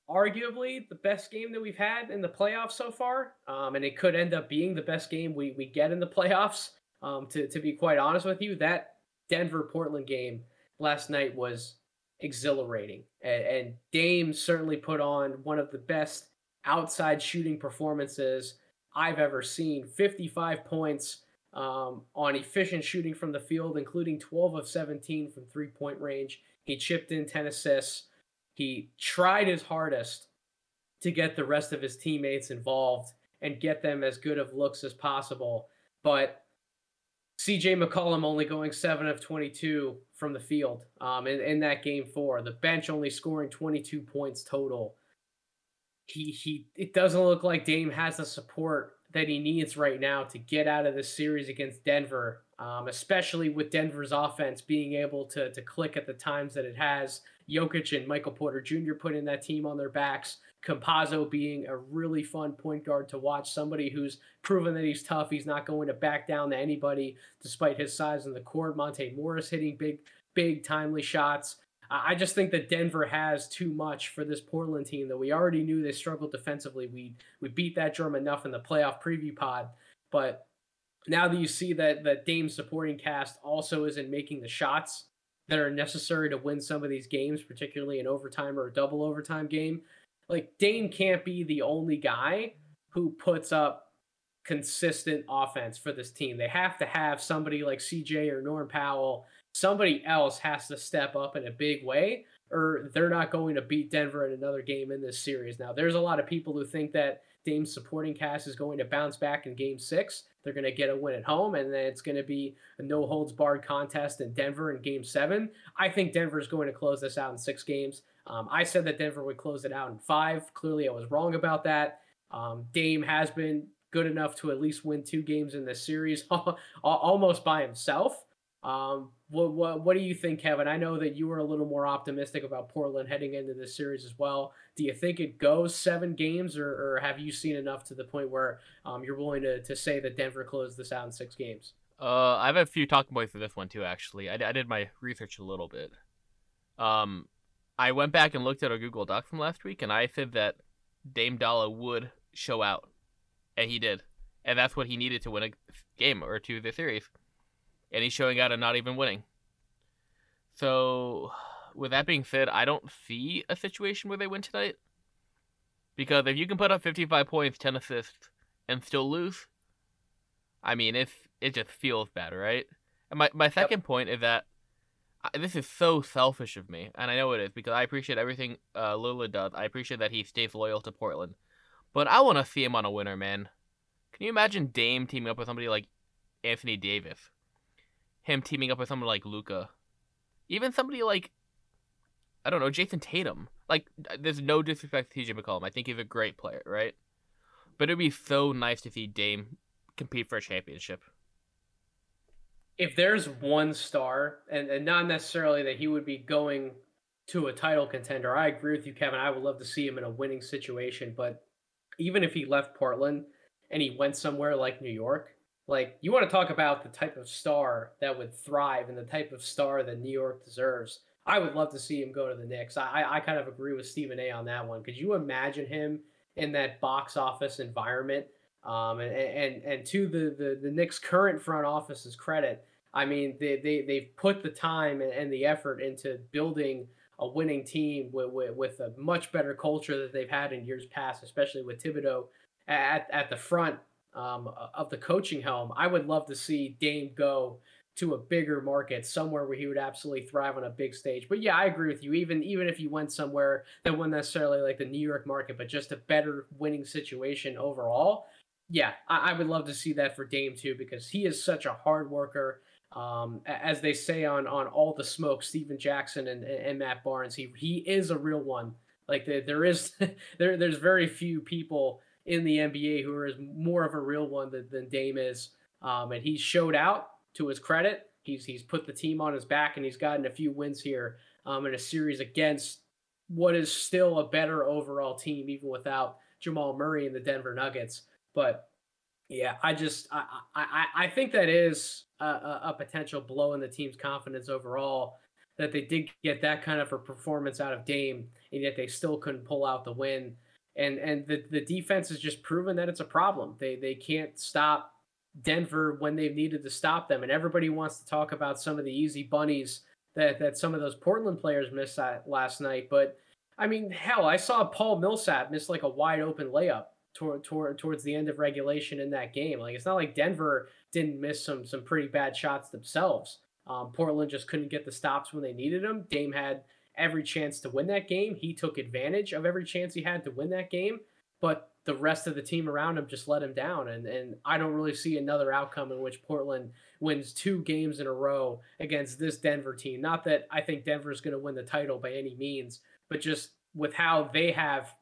arguably the best game that we've had in the playoffs so far, and it could end up being the best game we get in the playoffs. To be quite honest with you, that Denver-Portland game last night was exhilarating, and Dame certainly put on one of the best outside shooting performances I've ever seen. 55 points on efficient shooting from the field, including 12 of 17 from three-point range. He chipped in 10 assists. He tried his hardest to get the rest of his teammates involved and get them as good of looks as possible. But CJ McCollum only going 7 of 22 from the field in that game 4. The bench only scoring 22 points total. It doesn't look like Dame has the support that he needs right now to get out of this series against Denver, especially with Denver's offense being able to click at the times that it has. Jokic and Michael Porter Jr. putting that team on their backs. Campazzo being a really fun point guard to watch, somebody who's proven that he's tough. He's not going to back down to anybody despite his size in the court. Monte Morris hitting big, timely shots. I just think that Denver has too much for this Portland team that we already knew they struggled defensively. We beat that drum enough in the playoff preview pod, but now that you see that Dame's supporting cast also isn't making the shots that are necessary to win some of these games, particularly an overtime or a double overtime game, like Dame can't be the only guy who puts up consistent offense for this team. They have to have somebody like CJ or Norm Powell. Somebody else has to step up in a big way, or they're not going to beat Denver in another game in this series. Now, there's a lot of people who think that Dame's supporting cast is going to bounce back in game 6. They're going to get a win at home, and then it's going to be a no-holds-barred contest in Denver in game 7. I think Denver's going to close this out in 6 games. I said that Denver would close it out in 5. Clearly, I was wrong about that. Dame has been good enough to at least win 2 games in this series, almost by himself. What do you think, Kevin? I know that you were a little more optimistic about Portland heading into this series as well. Do you think it goes 7 games, or have you seen enough to the point where you're willing to say that Denver closed this out in 6 games? I have a few talking points for this one too. Actually, I did my research a little bit. I went back and looked at our Google Doc from last week, and I said that Dame Dalla would show out, and he did, and that's what he needed to win a game or 2 this series. And he's showing out and not even winning. So, with that being said, I don't see a situation where they win tonight. Because if you can put up 55 points, 10 assists, and still lose, I mean, it just feels bad, right? And my second point is that this is so selfish of me, and I know it is, because I appreciate everything Lillard does. I appreciate that he stays loyal to Portland. But I want to see him on a winner, man. Can you imagine Dame teaming up with somebody like Anthony Davis? Him teaming up with someone like Luka. Even somebody like, I don't know, Jason Tatum. Like, there's no disrespect to TJ McCollum. I think he's a great player, right? But it'd be so nice to see Dame compete for a championship. If there's one star, and not necessarily that he would be going to a title contender, I agree with you, Kevin. I would love to see him in a winning situation. But even if he left Portland and he went somewhere like New York, like, you want to talk about the type of star that would thrive and the type of star that New York deserves. I would love to see him go to the Knicks. I kind of agree with Stephen A on that one. Could you imagine him in that box office environment? And to the Knicks' current front office's credit, I mean, they've put the time and the effort into building a winning team with a much better culture that they've had in years past, especially with Thibodeau at the front of the coaching helm. I would love to see Dame go to a bigger market, somewhere where he would absolutely thrive on a big stage. But yeah, I agree with you. Even if you went somewhere that wasn't necessarily like the New York market, but just a better winning situation overall, yeah, I would love to see that for Dame too, because he is such a hard worker. As they say on All the Smoke, Steven Jackson and Matt Barnes, he is a real one. Like there's very few people in the NBA who is more of a real one than Dame is. And he showed out, to his credit. He's put the team on his back, and he's gotten a few wins here in a series against what is still a better overall team, even without Jamal Murray and the Denver Nuggets. But yeah, I think that is a potential blow in the team's confidence overall, that they did get that kind of a performance out of Dame, and yet they still couldn't pull out the win. And the defense has just proven that it's a problem. They can't stop Denver when they've needed to stop them. And everybody wants to talk about some of the easy bunnies that some of those Portland players missed last night. But I mean, hell, I saw Paul Millsap miss like a wide open layup towards the end of regulation in that game. Like, it's not like Denver didn't miss some pretty bad shots themselves. Portland just couldn't get the stops when they needed them. Dame had every chance to win that game. He took advantage of every chance he had to win that game, but the rest of the team around him just let him down. And I don't really see another outcome in which Portland wins 2 games in a row against this Denver team. Not that I think Denver is going to win the title by any means, but just with how they have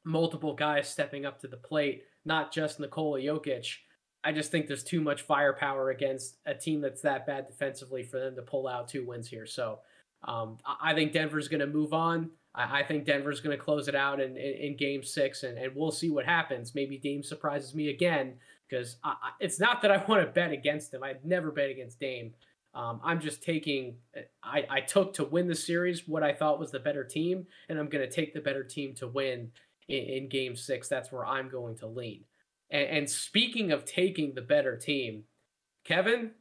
multiple guys stepping up to the plate, not just Nikola Jokic. I just think there's too much firepower against a team that's that bad defensively for them to pull out 2 wins here. So I think Denver's going to move on. I think Denver's going to close it out in game 6, and we'll see what happens. Maybe Dame surprises me again, because it's not that I want to bet against him. I'd never bet against Dame. I'm just taking, I took to win the series what I thought was the better team, and I'm going to take the better team to win in game 6. That's where I'm going to lean. And speaking of taking the better team, Kevin,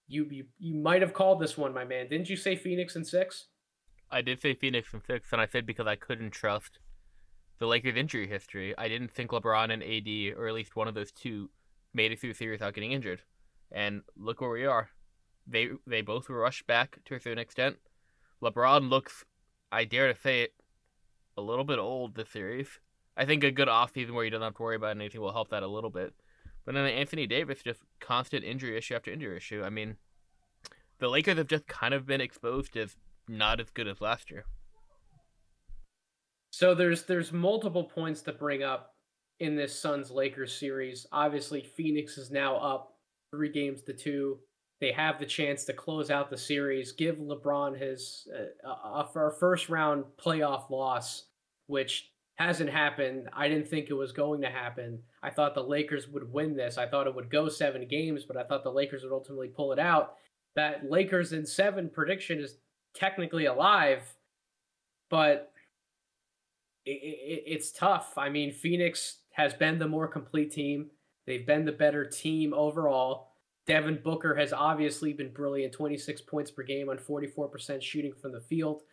you might have called this one, my man. Didn't you say Phoenix in 6? I did say Phoenix in 6, and I said because I couldn't trust the Lakers' injury history. I didn't think LeBron and AD, or at least one of those two, made it through the series without getting injured. And look where we are. They both were rushed back to a certain extent. LeBron looks, I dare to say it, a little bit old this series. I think a good offseason where you don't have to worry about anything will help that a little bit. But then Anthony Davis, just constant injury issue after injury issue. I mean, the Lakers have just kind of been exposed as not as good as last year. So there's multiple points to bring up in this Suns-Lakers series. Obviously, Phoenix is now up 3-2. They have the chance to close out the series, give LeBron his a first-round playoff loss, which hasn't happened. I didn't think it was going to happen. I thought the Lakers would win this. I thought it would go 7 games, but I thought the Lakers would ultimately pull it out. That Lakers in 7 prediction is technically alive, but it's tough. I mean, Phoenix has been the more complete team. They've been the better team overall. Devin Booker has obviously been brilliant, 26 points per game on 44% shooting from the field.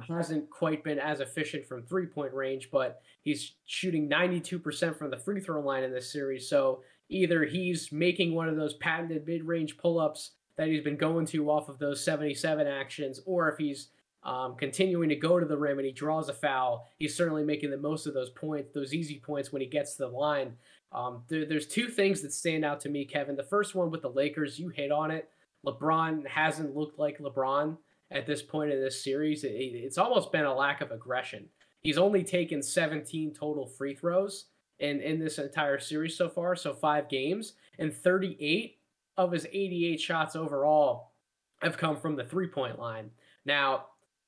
Hasn't quite been as efficient from three-point range, but he's shooting 92% from the free throw line in this series. So either he's making one of those patented mid-range pull-ups that he's been going to off of those 77 actions, or if he's continuing to go to the rim and he draws a foul, he's certainly making the most of those points, those easy points when he gets to the line. There's 2 things that stand out to me, Kevin. The first one with the Lakers, you hit on it. LeBron hasn't looked like LeBron at this point in this series. It's almost been a lack of aggression. He's only taken 17 total free throws in this entire series so far, so 5 games, and 38 of his 88 shots overall have come from the three-point line. Now,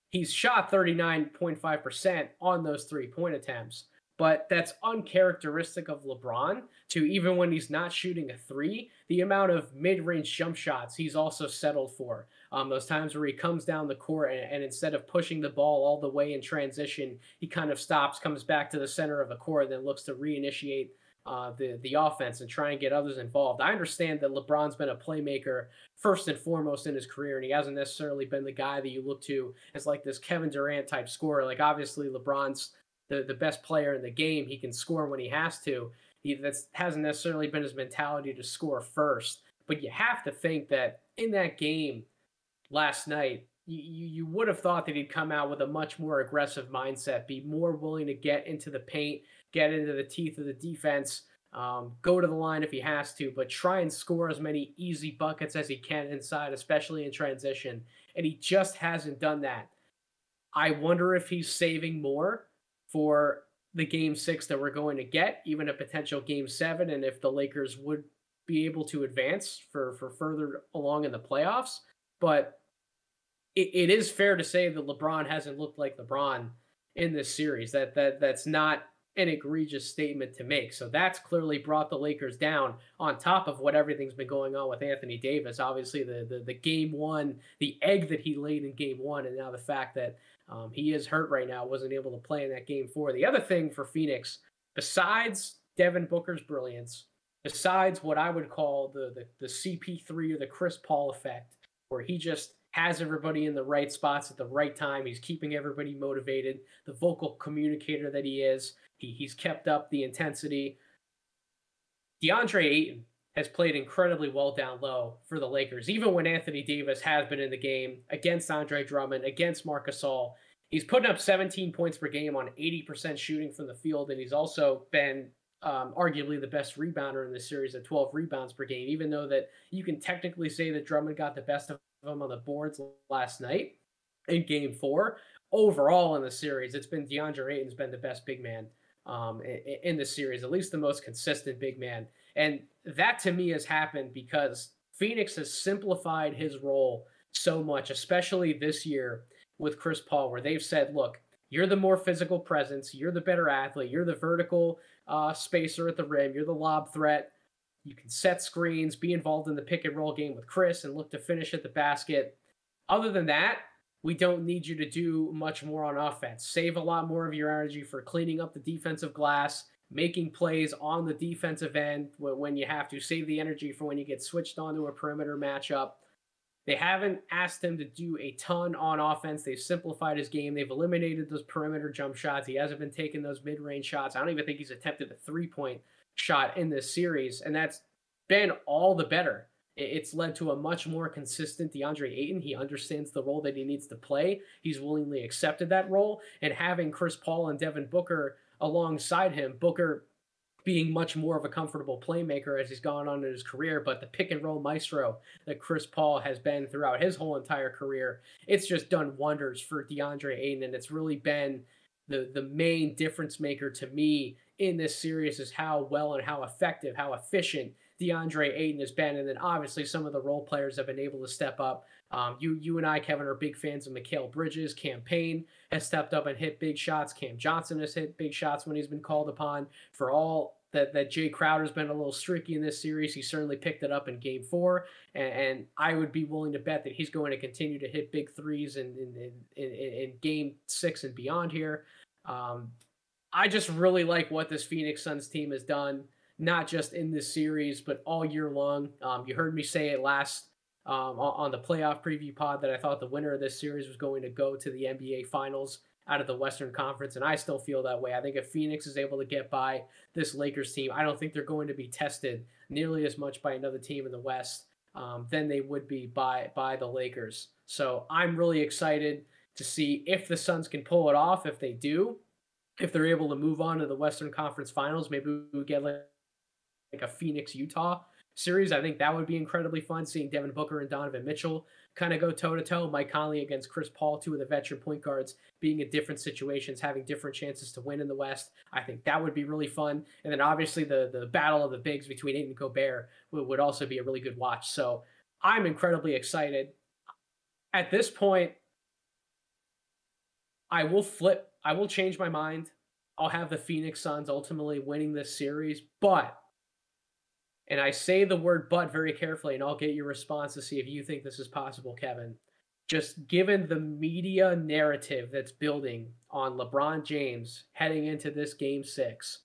he's shot 39.5% on those three-point attempts, but that's uncharacteristic of LeBron to, even when he's not shooting a 3, the amount of mid-range jump shots he's also settled for. Those times where he comes down the court and instead of pushing the ball all the way in transition, he kind of stops, comes back to the center of the court, and then looks to reinitiate the offense and try and get others involved. I understand that LeBron's been a playmaker first and foremost in his career, and he hasn't necessarily been the guy that you look to as like this Kevin Durant type scorer. Like, obviously LeBron's the best player in the game. He can score when he has to. That hasn't necessarily been his mentality to score first. But you have to think that in that game last night, you would have thought that he'd come out with a much more aggressive mindset, be more willing to get into the paint, get into the teeth of the defense, go to the line if he has to, but try and score as many easy buckets as he can inside, especially in transition. And he just hasn't done that. I wonder if he's saving more for the game 6 that we're going to get, even a potential game 7, and if the Lakers would be able to advance for further along in the playoffs. But it is fair to say that LeBron hasn't looked like LeBron in this series. That's not an egregious statement to make. So that's clearly brought the Lakers down, on top of what everything's been going on with Anthony Davis. Obviously, the game 1, the egg that he laid in game 1, and now the fact that he is hurt right now, wasn't able to play in that game 4. The other thing for Phoenix, besides Devin Booker's brilliance, besides what I would call the CP3 or the Chris Paul effect, where he just has everybody in the right spots at the right time. He's keeping everybody motivated, the vocal communicator that he is. He's kept up the intensity. DeAndre Ayton has played incredibly well down low for the Lakers, even when Anthony Davis has been in the game against Andre Drummond, against Marc Gasol. He's putting up 17 points per game on 80% shooting from the field, and he's also been arguably the best rebounder in this series at 12 rebounds per game, even though that you can technically say that Drummond got the best of him on the boards last night in game 4. Overall in the series, it's been DeAndre Ayton's been the best big man in the series, at least the most consistent big man. And that to me has happened because Phoenix has simplified his role so much, especially this year with Chris Paul, where they've said, look, you're the more physical presence, you're the better athlete, you're the vertical spacer at the rim, you're the lob threat. You can set screens, be involved in the pick and roll game with Chris, and look to finish at the basket. Other than that, we don't need you to do much more on offense. Save a lot more of your energy for cleaning up the defensive glass, making plays on the defensive end when you have to. Save the energy for when you get switched onto a perimeter matchup. They haven't asked him to do a ton on offense. They've simplified his game. They've eliminated those perimeter jump shots. He hasn't been taking those mid-range shots. I don't even think he's attempted a three-point shot in this series, and that's been all the better. It's led to a much more consistent DeAndre Ayton. He understands the role that he needs to play. He's willingly accepted that role, and having Chris Paul and Devin Booker alongside him, Booker being much more of a comfortable playmaker as he's gone on in his career, but the pick and roll maestro that Chris Paul has been throughout his whole entire career, it's just done wonders for DeAndre Ayton, and it's really been the main difference maker to me in this series is how well and how effective, how efficient DeAndre Ayton has been. And then obviously some of the role players have been able to step up. You and I, Kevin, are big fans of Mikal Bridges. Cam Payne has stepped up and hit big shots. Cam Johnson has hit big shots when he's been called upon. For all that Jay Crowder's been a little streaky in this series, he certainly picked it up in Game 4. And I would be willing to bet that he's going to continue to hit big threes in Game 6 and beyond here. I just really like what this Phoenix Suns team has done, not just in this series, but all year long. You heard me say it last on the playoff preview pod that I thought the winner of this series was going to go to the NBA Finals out of the Western Conference, and I still feel that way. I think if Phoenix is able to get by this Lakers team, I don't think they're going to be tested nearly as much by another team in the West than they would be by the Lakers. So I'm really excited to see if the Suns can pull it off. If they do, if they're able to move on to the Western Conference Finals, maybe we get like a Phoenix-Utah series. I think that would be incredibly fun, seeing Devin Booker and Donovan Mitchell kind of go toe-to-toe. Mike Conley against Chris Paul, two of the veteran point guards, being in different situations, having different chances to win in the West. I think that would be really fun. And then obviously the battle of the bigs between Ayton and Gobert would also be a really good watch. So I'm incredibly excited. At this point, I will change my mind. I'll have the Phoenix Suns ultimately winning this series, but, and I say the word but very carefully, and I'll get your response to see if you think this is possible, Kevin. Just given the media narrative that's building on LeBron James heading into this Game 6,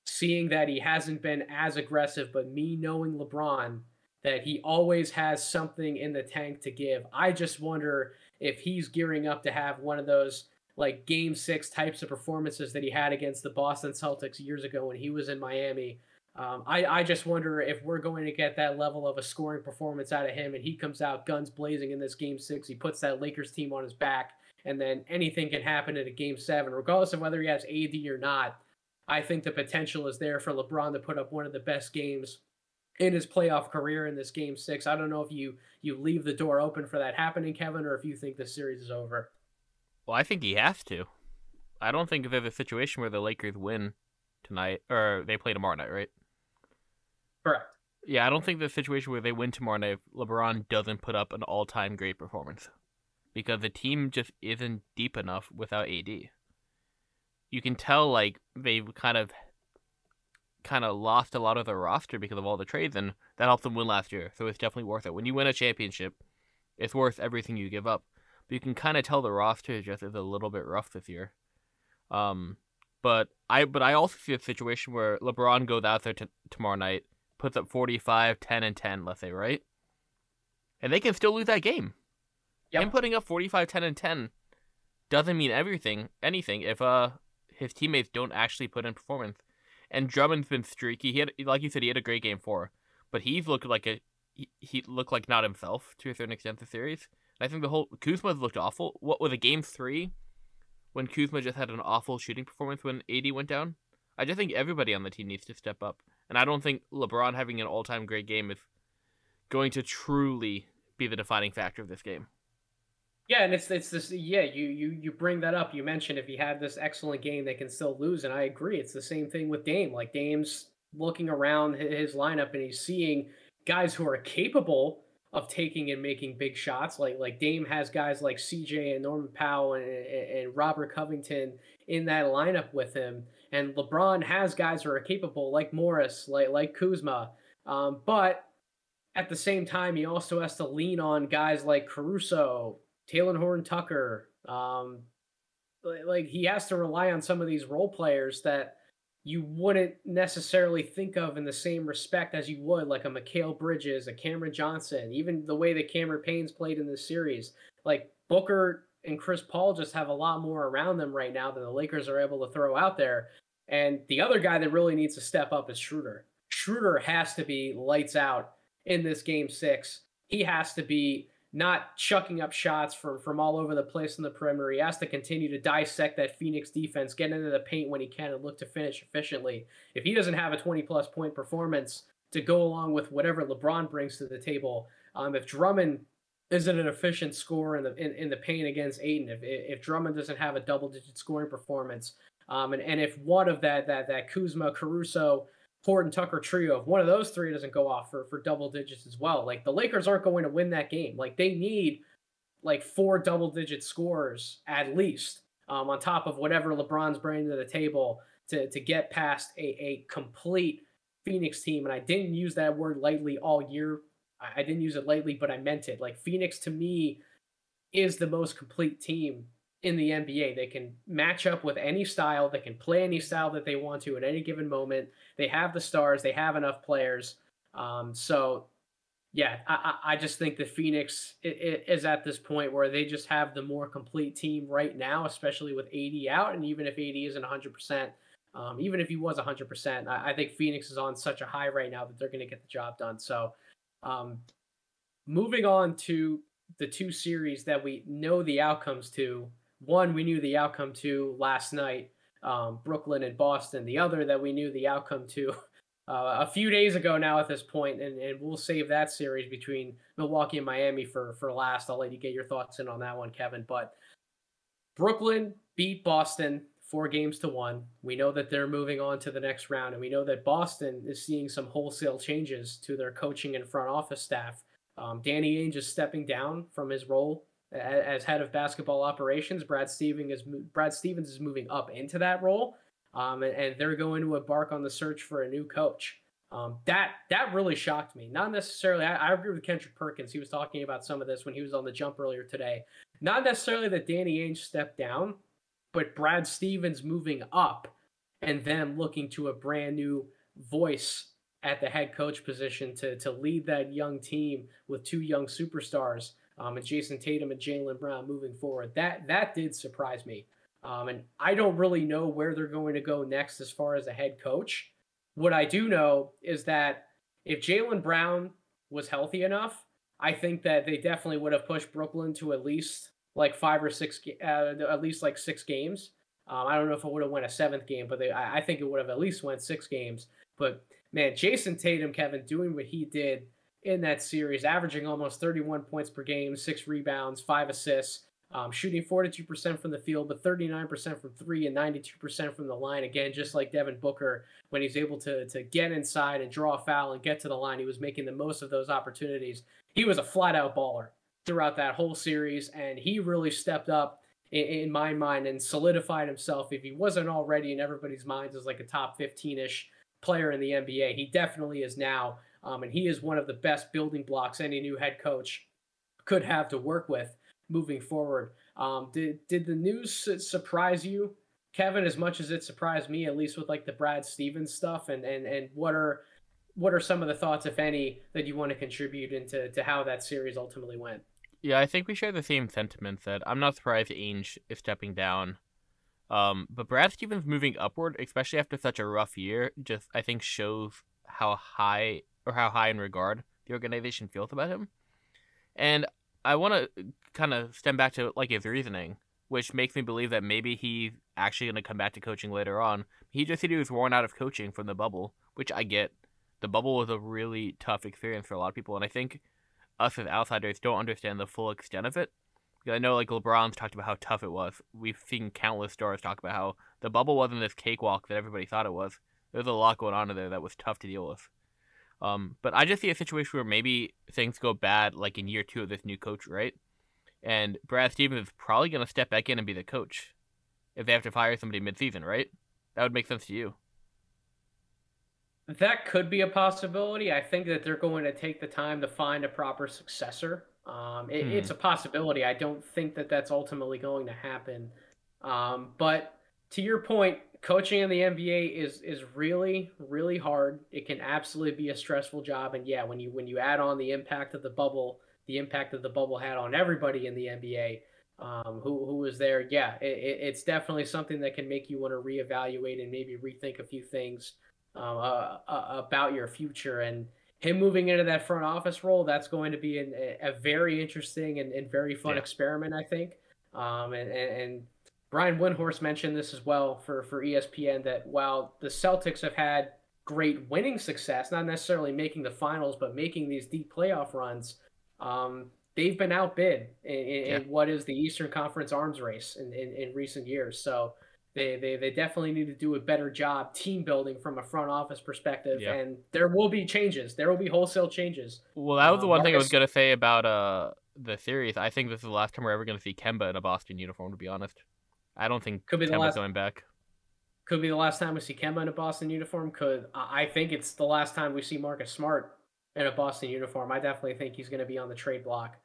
seeing that he hasn't been as aggressive, but me knowing LeBron, that he always has something in the tank to give, I just wonder if he's gearing up to have one of those like Game 6 types of performances that he had against the Boston Celtics years ago when he was in Miami. I just wonder if we're going to get that level of a scoring performance out of him, and he comes out guns blazing in this Game 6. He puts that Lakers team on his back, and then anything can happen in a Game 7, regardless of whether he has AD or not. I think the potential is there for LeBron to put up one of the best games in his playoff career in this Game 6. I don't know if you leave the door open for that happening, Kevin, or if you think the series is over. Well, I think he has to. I don't think there's a situation where the Lakers win tonight, or they play tomorrow night, right? Correct. Yeah, I don't think there's a situation where they win tomorrow night if LeBron doesn't put up an all-time great performance. Because the team just isn't deep enough without AD. You can tell, like, they've kind of lost a lot of their roster because of all the trades, and that helped them win last year, so it's definitely worth it. When you win a championship, it's worth everything you give up. But you can kind of tell the roster just is a little bit rough this year. But I also see a situation where LeBron goes out there tomorrow night, puts up 45, 10, and 10, let's say, right? And they can still lose that game. Yep. Him putting up 45, 10, and 10 doesn't mean anything if his teammates don't actually put in performance. And Drummond's been streaky. He had, like you said, he had a great Game 4, but he's looked like he looked like not himself to a certain extent this series. And I think the whole Kuzma's looked awful. What was a Game 3 when Kuzma just had an awful shooting performance when AD went down? I just think everybody on the team needs to step up, and I don't think LeBron having an all-time great game is going to truly be the defining factor of this game. Yeah, and it's this. Yeah, you bring that up. You mentioned if he had this excellent game, they can still lose, and I agree. It's the same thing with Dame. Like Dame's looking around his lineup and he's seeing guys who are capable of taking and making big shots. Like Dame has guys like CJ and Norman Powell and Robert Covington in that lineup with him, and LeBron has guys who are capable, like Morris, like Kuzma. But at the same time, he also has to lean on guys like Caruso, Taylor Horn Tucker. Like he has to rely on some of these role players that you wouldn't necessarily think of in the same respect as you would, like a Mikal Bridges, a Cameron Johnson, even the way that Cameron Payne's played in this series. Like Booker and Chris Paul just have a lot more around them right now than the Lakers are able to throw out there. And the other guy that really needs to step up is Schroeder. Schroeder has to be lights out in this game 6. He has to be not chucking up shots from all over the place in the perimeter. He has to continue to dissect that Phoenix defense, get into the paint when he can, and look to finish efficiently. If he doesn't have a 20-plus point performance to go along with whatever LeBron brings to the table, if Drummond isn't an efficient scorer in the paint against Ayton, if Drummond doesn't have a double-digit scoring performance, and if one of that Kuzma, Caruso, Horton Tucker trio, if one of those three doesn't go off for double digits as well, like the Lakers aren't going to win that game. Like they need like 4 double-digit scores at least, on top of whatever LeBron's bringing to the table to get past a complete Phoenix team. And I didn't use that word lightly all year. I didn't use it lightly, but I meant it. Like Phoenix to me is the most complete team in the NBA. They can match up with any style. They can play any style that they want to at any given moment. They have the stars. They have enough players. So, yeah, I just think that Phoenix is at this point where they just have the more complete team right now, especially with AD out. And even if AD isn't 100%, even if he was 100%, I think Phoenix is on such a high right now that they're going to get the job done. So, moving on to the 2 series that we know the outcomes to. One, we knew the outcome to last night, Brooklyn and Boston. The other that we knew the outcome to a few days ago now at this point, and we'll save that series between Milwaukee and Miami for last. I'll let you get your thoughts in on that one, Kevin. But Brooklyn beat Boston 4-1. We know that they're moving on to the next round, and we know that Boston is seeing some wholesale changes to their coaching and front office staff. Danny Ainge is stepping down from his role as head of basketball operations. Brad Stevens is moving up into that role, and they're going to embark on the search for a new coach. That really shocked me. Not necessarily. I agree with Kendrick Perkins. He was talking about some of this when he was on the Jump earlier today. Not necessarily that Danny Ainge stepped down, but Brad Stevens moving up and them looking to a brand new voice at the head coach position to lead that young team with 2 young superstars. And Jason Tatum and Jaylen Brown moving forward. That did surprise me. And I don't really know where they're going to go next as far as a head coach. What I do know is that if Jaylen Brown was healthy enough, I think that they definitely would have pushed Brooklyn to at least like 5 or 6, at least like 6 games. I don't know if it would have won a 7th game, but I think it would have at least won 6 games. But man, Jason Tatum, Kevin, doing what he did in that series, averaging almost 31 points per game, 6 rebounds, 5 assists, shooting 42% from the field, but 39% from 3 and 92% from the line. Again, just like Devin Booker, when he's able to get inside and draw a foul and get to the line, he was making the most of those opportunities. He was a flat-out baller throughout that whole series, and he really stepped up in my mind and solidified himself. If he wasn't already in everybody's minds as like a top 15-ish player in the NBA, he definitely is now. And he is one of the best building blocks any new head coach could have to work with moving forward. Did the news surprise you, Kevin, as much as it surprised me, at least with like the Brad Stevens stuff? And what are some of the thoughts, if any, that you want to contribute into how that series ultimately went? Yeah, I think we share the same sentiment that I'm not surprised Ainge is stepping down. But Brad Stevens moving upward, especially after such a rough year, just I think shows how high in regard the organization feels about him. And I want to kind of stem back to like his reasoning, which makes me believe that maybe he's actually going to come back to coaching later on. He just said he was worn out of coaching from the bubble, which I get. The bubble was a really tough experience for a lot of people, and I think us as outsiders don't understand the full extent of it. Because I know like LeBron's talked about how tough it was. We've seen countless stars talk about how the bubble wasn't this cakewalk that everybody thought it was. There's a lot going on in there that was tough to deal with. But I just see a situation where maybe things go bad like in year 2 of this new coach, right? And Brad Stevens is probably going to step back in and be the coach if they have to fire somebody mid-season, right? That would make sense to you. That could be a possibility. I think that they're going to take the time to find a proper successor. It's a possibility. I don't think that that's ultimately going to happen. But to your point, coaching in the NBA is really, really hard. It can absolutely be a stressful job. And yeah, when you add on the impact of the bubble had on everybody in the NBA, who was there, yeah, it's definitely something that can make you want to reevaluate and maybe rethink a few things about your future. And him moving into that front office role, that's going to be a very interesting and very fun experiment, I think. And Brian Windhorst mentioned this as well for ESPN, that while the Celtics have had great winning success, not necessarily making the finals, but making these deep playoff runs, they've been outbid in what is the Eastern Conference arms race in recent years. So they definitely need to do a better job team building from a front office perspective, and there will be changes. There will be wholesale changes. Well, that was the one thing I was going to say about the series. I think this is the last time we're ever going to see Kemba in a Boston uniform, to be honest. I don't think Kemba's going back. Could be the last time we see Kemba in a Boston uniform. I think it's the last time we see Marcus Smart in a Boston uniform. I definitely think he's going to be on the trade block.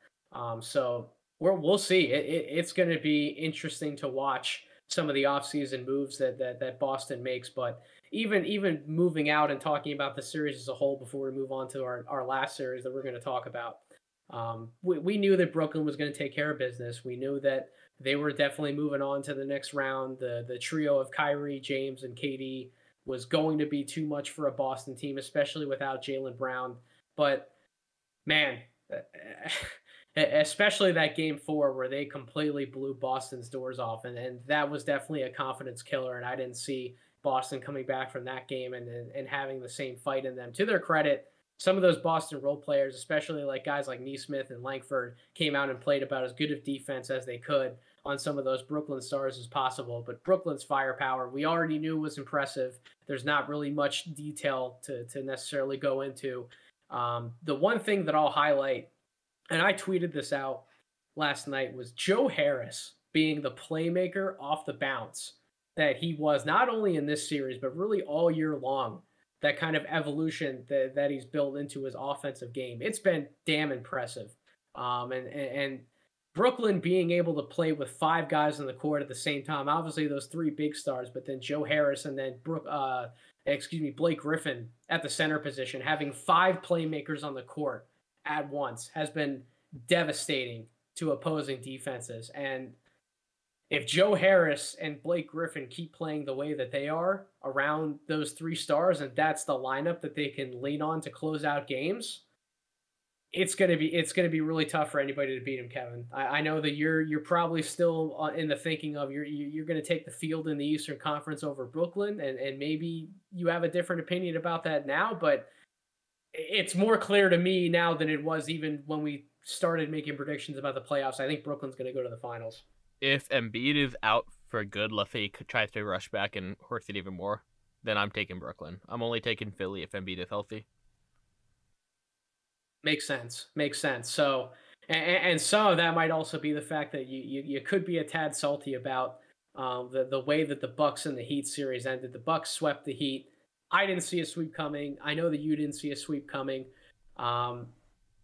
So we'll see. It's going to be interesting to watch some of the offseason moves that Boston makes. But even moving out and talking about the series as a whole before we move on to our last series that we're going to talk about, we knew that Brooklyn was going to take care of business. We knew that they were definitely moving on to the next round. The trio of Kyrie, James, and KD was going to be too much for a Boston team, especially without Jaylen Brown. But, man, especially that game 4 where they completely blew Boston's doors off. And that was definitely a confidence killer. And I didn't see Boston coming back from that game and having the same fight in them. To their credit, some of those Boston role players, especially like guys like Nesmith and Langford, came out and played about as good of defense as they could on some of those Brooklyn stars as possible. But Brooklyn's firepower, we already knew was impressive. There's not really much detail to necessarily go into. The one thing that I'll highlight, and I tweeted this out last night, was Joe Harris being the playmaker off the bounce that he was not only in this series, but really all year long. That kind of evolution that he's built into his offensive game. It's been damn impressive. And Brooklyn being able to play with 5 guys on the court at the same time, obviously those 3 big stars, but then Joe Harris and then Blake Griffin at the center position, having 5 playmakers on the court at once has been devastating to opposing defenses. And if Joe Harris and Blake Griffin keep playing the way that they are around those 3 stars, and that's the lineup that they can lean on to close out games, it's gonna be really tough for anybody to beat him, Kevin. I know that you're probably still in the thinking of you're gonna take the field in the Eastern Conference over Brooklyn, and maybe you have a different opinion about that now, but it's more clear to me now than it was even when we started making predictions about the playoffs. I think Brooklyn's gonna go to the finals. If Embiid is out for good, let's say he tries to rush back and horse it even more, then I'm taking Brooklyn. I'm only taking Philly if Embiid is healthy. Makes sense. So, and some of that might also be the fact that you could be a tad salty about the way that the Bucks and the Heat series ended. The Bucks swept the Heat. I didn't see a sweep coming. I know that you didn't see a sweep coming.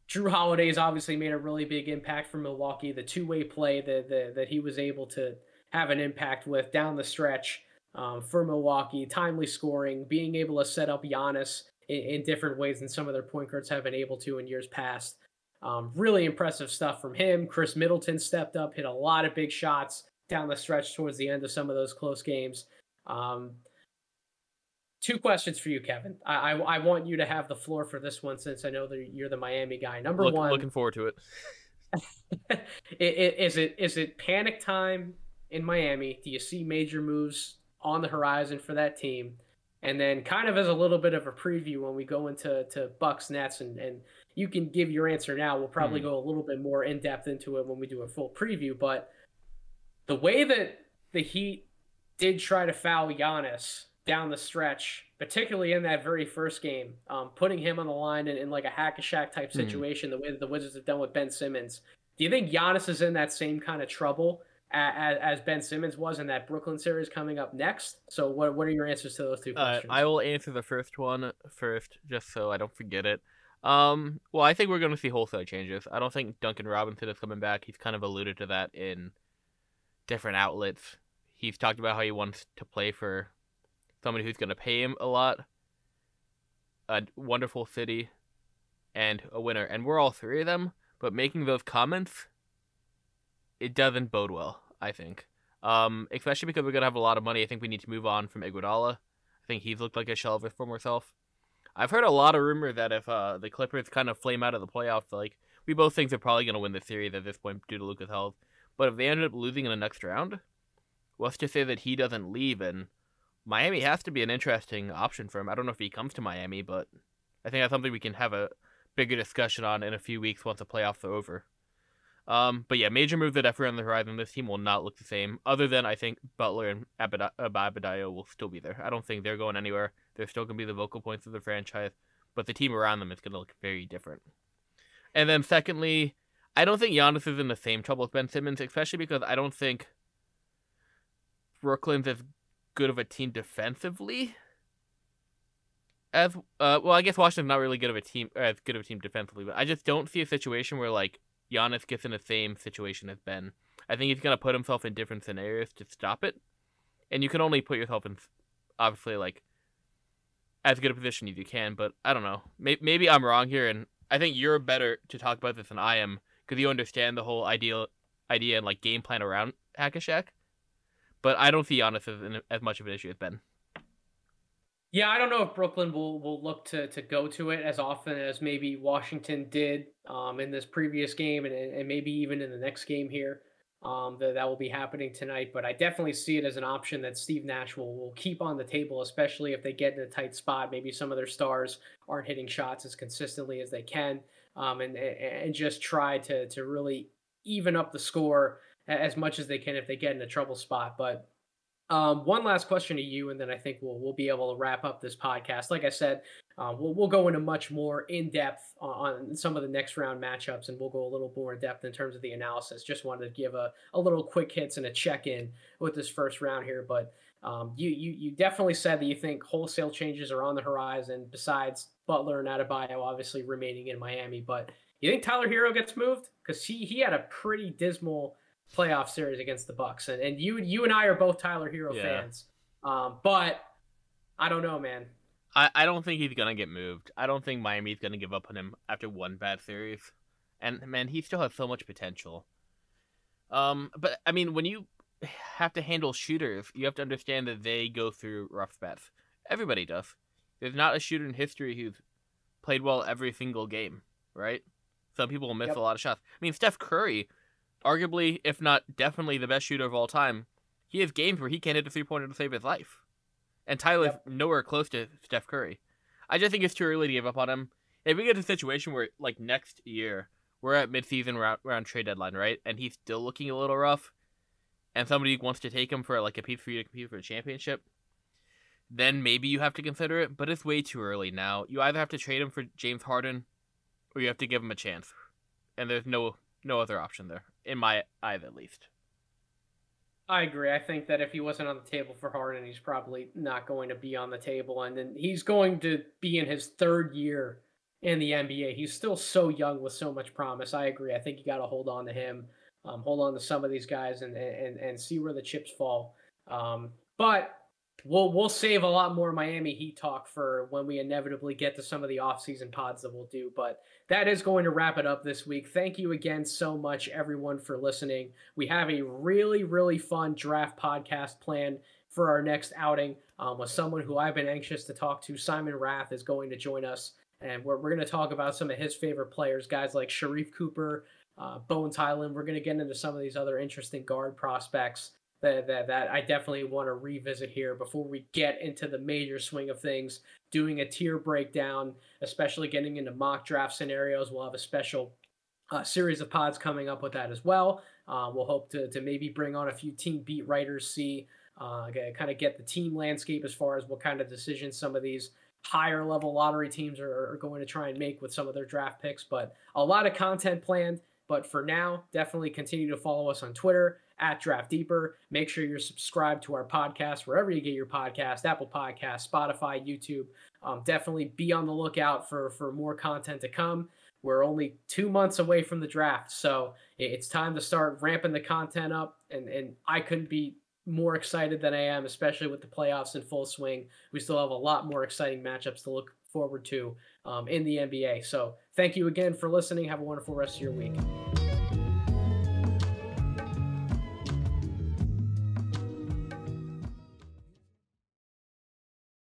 Drew Holiday's obviously made a really big impact for Milwaukee. The two-way play that he was able to have an impact with down the stretch for Milwaukee, timely scoring, being able to set up Giannis in different ways than some of their point guards have been able to in years past. Really impressive stuff from him. Chris Middleton stepped up, hit a lot of big shots down the stretch towards the end of some of those close games. 2 questions for you, Kevin. I want you to have the floor for this one since I know that you're the Miami guy. Number one, looking forward to it. Is it panic time in Miami? Do you see major moves on the horizon for that team? And then kind of as a little bit of a preview when we go into Bucks Nets and you can give your answer now. We'll probably Hmm. go a little bit more in depth into it when we do a full preview. But the way that the Heat did try to foul Giannis down the stretch, particularly in that very first game, putting him on the line in like a hack a Shaq type Hmm. situation, the way that the Wizards have done with Ben Simmons. Do you think Giannis is in that same kind of trouble as Ben Simmons was in that Brooklyn series coming up next? So what are your answers to those two I questions? will answer the first one first, just so I don't forget it. Well, I think we're going to see wholesale changes. I don't think Duncan Robinson is coming back. He's kind of alluded to that in different outlets. He's talked about how he wants to play for somebody who's going to pay him a lot, a wonderful city, and a winner. And we're all three of them, but making those comments, it doesn't bode well, I think. Especially because we're going to have a lot of money. I think we need to move on from Iguodala. I think he's looked like a shell of his former self. I've heard a lot of rumor that if the Clippers kind of flame out of the playoffs, like, we both think they're probably going to win the series at this point due to Luka's health. But if they ended up losing in the next round, let's just say that he doesn't leave, and Miami has to be an interesting option for him. I don't know if he comes to Miami, but I think that's something we can have a bigger discussion on in a few weeks once the playoffs are over. But yeah, major move that definitely on the horizon. This team will not look the same, other than I think Butler and Adebayo will still be there. I don't think they're going anywhere. They're still going to be the vocal points of the franchise, but the team around them is going to look very different. And then secondly, I don't think Giannis is in the same trouble as Ben Simmons, especially because I don't think Brooklyn's as good of a team defensively as well. I guess Washington's not really good of a team, as good of a team defensively, but I just don't see a situation where like Giannis gets in the same situation as Ben. I think he's gonna put himself in different scenarios to stop it, and you can only put yourself in obviously like as good a position as you can. But I don't know. Maybe I'm wrong here, and I think you're better to talk about this than I am because you understand the whole idea and like game plan around Hack-a-Shaq. But I don't see Giannis as much of an issue as Ben. Yeah, I don't know if Brooklyn will look to go to it as often as maybe Washington did in this previous game and maybe even in the next game here. That will be happening tonight. But I definitely see it as an option that Steve Nash will keep on the table, especially if they get in a tight spot. Maybe some of their stars aren't hitting shots as consistently as they can, and just try to really even up the score as much as they can if they get in a trouble spot. But one last question to you, and then I think we'll be able to wrap up this podcast. Like I said, we'll go into much more in depth on some of the next round matchups, and we'll go a little more in depth in terms of the analysis. Just wanted to give a little quick hits and a check in with this first round here, but you definitely said that you think wholesale changes are on the horizon. Besides Butler and Adebayo obviously remaining in Miami, but you think Tyler Hero gets moved because he had a pretty dismal playoff series against the Bucks, and you and I are both Tyler Hero Yeah. fans, but I don't know, man. I don't think he's gonna get moved. I don't think Miami's gonna give up on him after one bad series. And man, he still has so much potential. But I mean, when you have to handle shooters, you have to understand that they go through rough spats. Everybody does. There's not a shooter in history who's played well every single game, right? Some people will miss a Yep, lot of shots. I mean, Steph Curry, arguably, if not definitely the best shooter of all time, he has games where he can't hit a 3-pointer to save his life. And Tyler's yep. nowhere close to Steph Curry. I just think it's too early to give up on him. If we get to a situation where, like, next year, we're at midseason round trade deadline, right? And he's still looking a little rough, and somebody wants to take him for, like, a piece for you to compete for a championship, then maybe you have to consider it, but it's way too early now. You either have to trade him for James Harden, or you have to give him a chance. And there's no other option there, in my eyes at least. I agree. I think that if he wasn't on the table for Harden, he's probably not going to be on the table, and then he's going to be in his third year in the NBA. He's still so young with so much promise. I agree. I think you got to hold on to him, hold on to some of these guys, and see where the chips fall. But we'll save a lot more Miami Heat talk for when we inevitably get to some of the offseason pods that we'll do. But that is going to wrap it up this week. Thank you again so much, everyone, for listening. We have a really, really fun draft podcast planned for our next outing with someone who I've been anxious to talk to. Simon Rath is going to join us, and we're going to talk about some of his favorite players, guys like Sharif Cooper, Bones Highland. We're going to get into some of these other interesting guard prospects that I definitely want to revisit here before we get into the major swing of things, doing a tier breakdown, especially getting into mock draft scenarios. We'll have a special series of pods coming up with that as well. We'll hope to maybe bring on a few team beat writers, see kind of get the team landscape as far as what kind of decisions some of these higher level lottery teams are going to try and make with some of their draft picks. But a lot of content planned. But for now, definitely continue to follow us on Twitter at Draft Deeper. Make sure you're subscribed to our podcast wherever you get your podcast, Apple Podcasts, Spotify, YouTube. Definitely be on the lookout for more content to come. We're only 2 months away from the draft, so it's time to start ramping the content up, and I couldn't be more excited than I am, especially with the playoffs in full swing. We still have a lot more exciting matchups to look forward to in the NBA. So thank you again for listening. Have a wonderful rest of your week.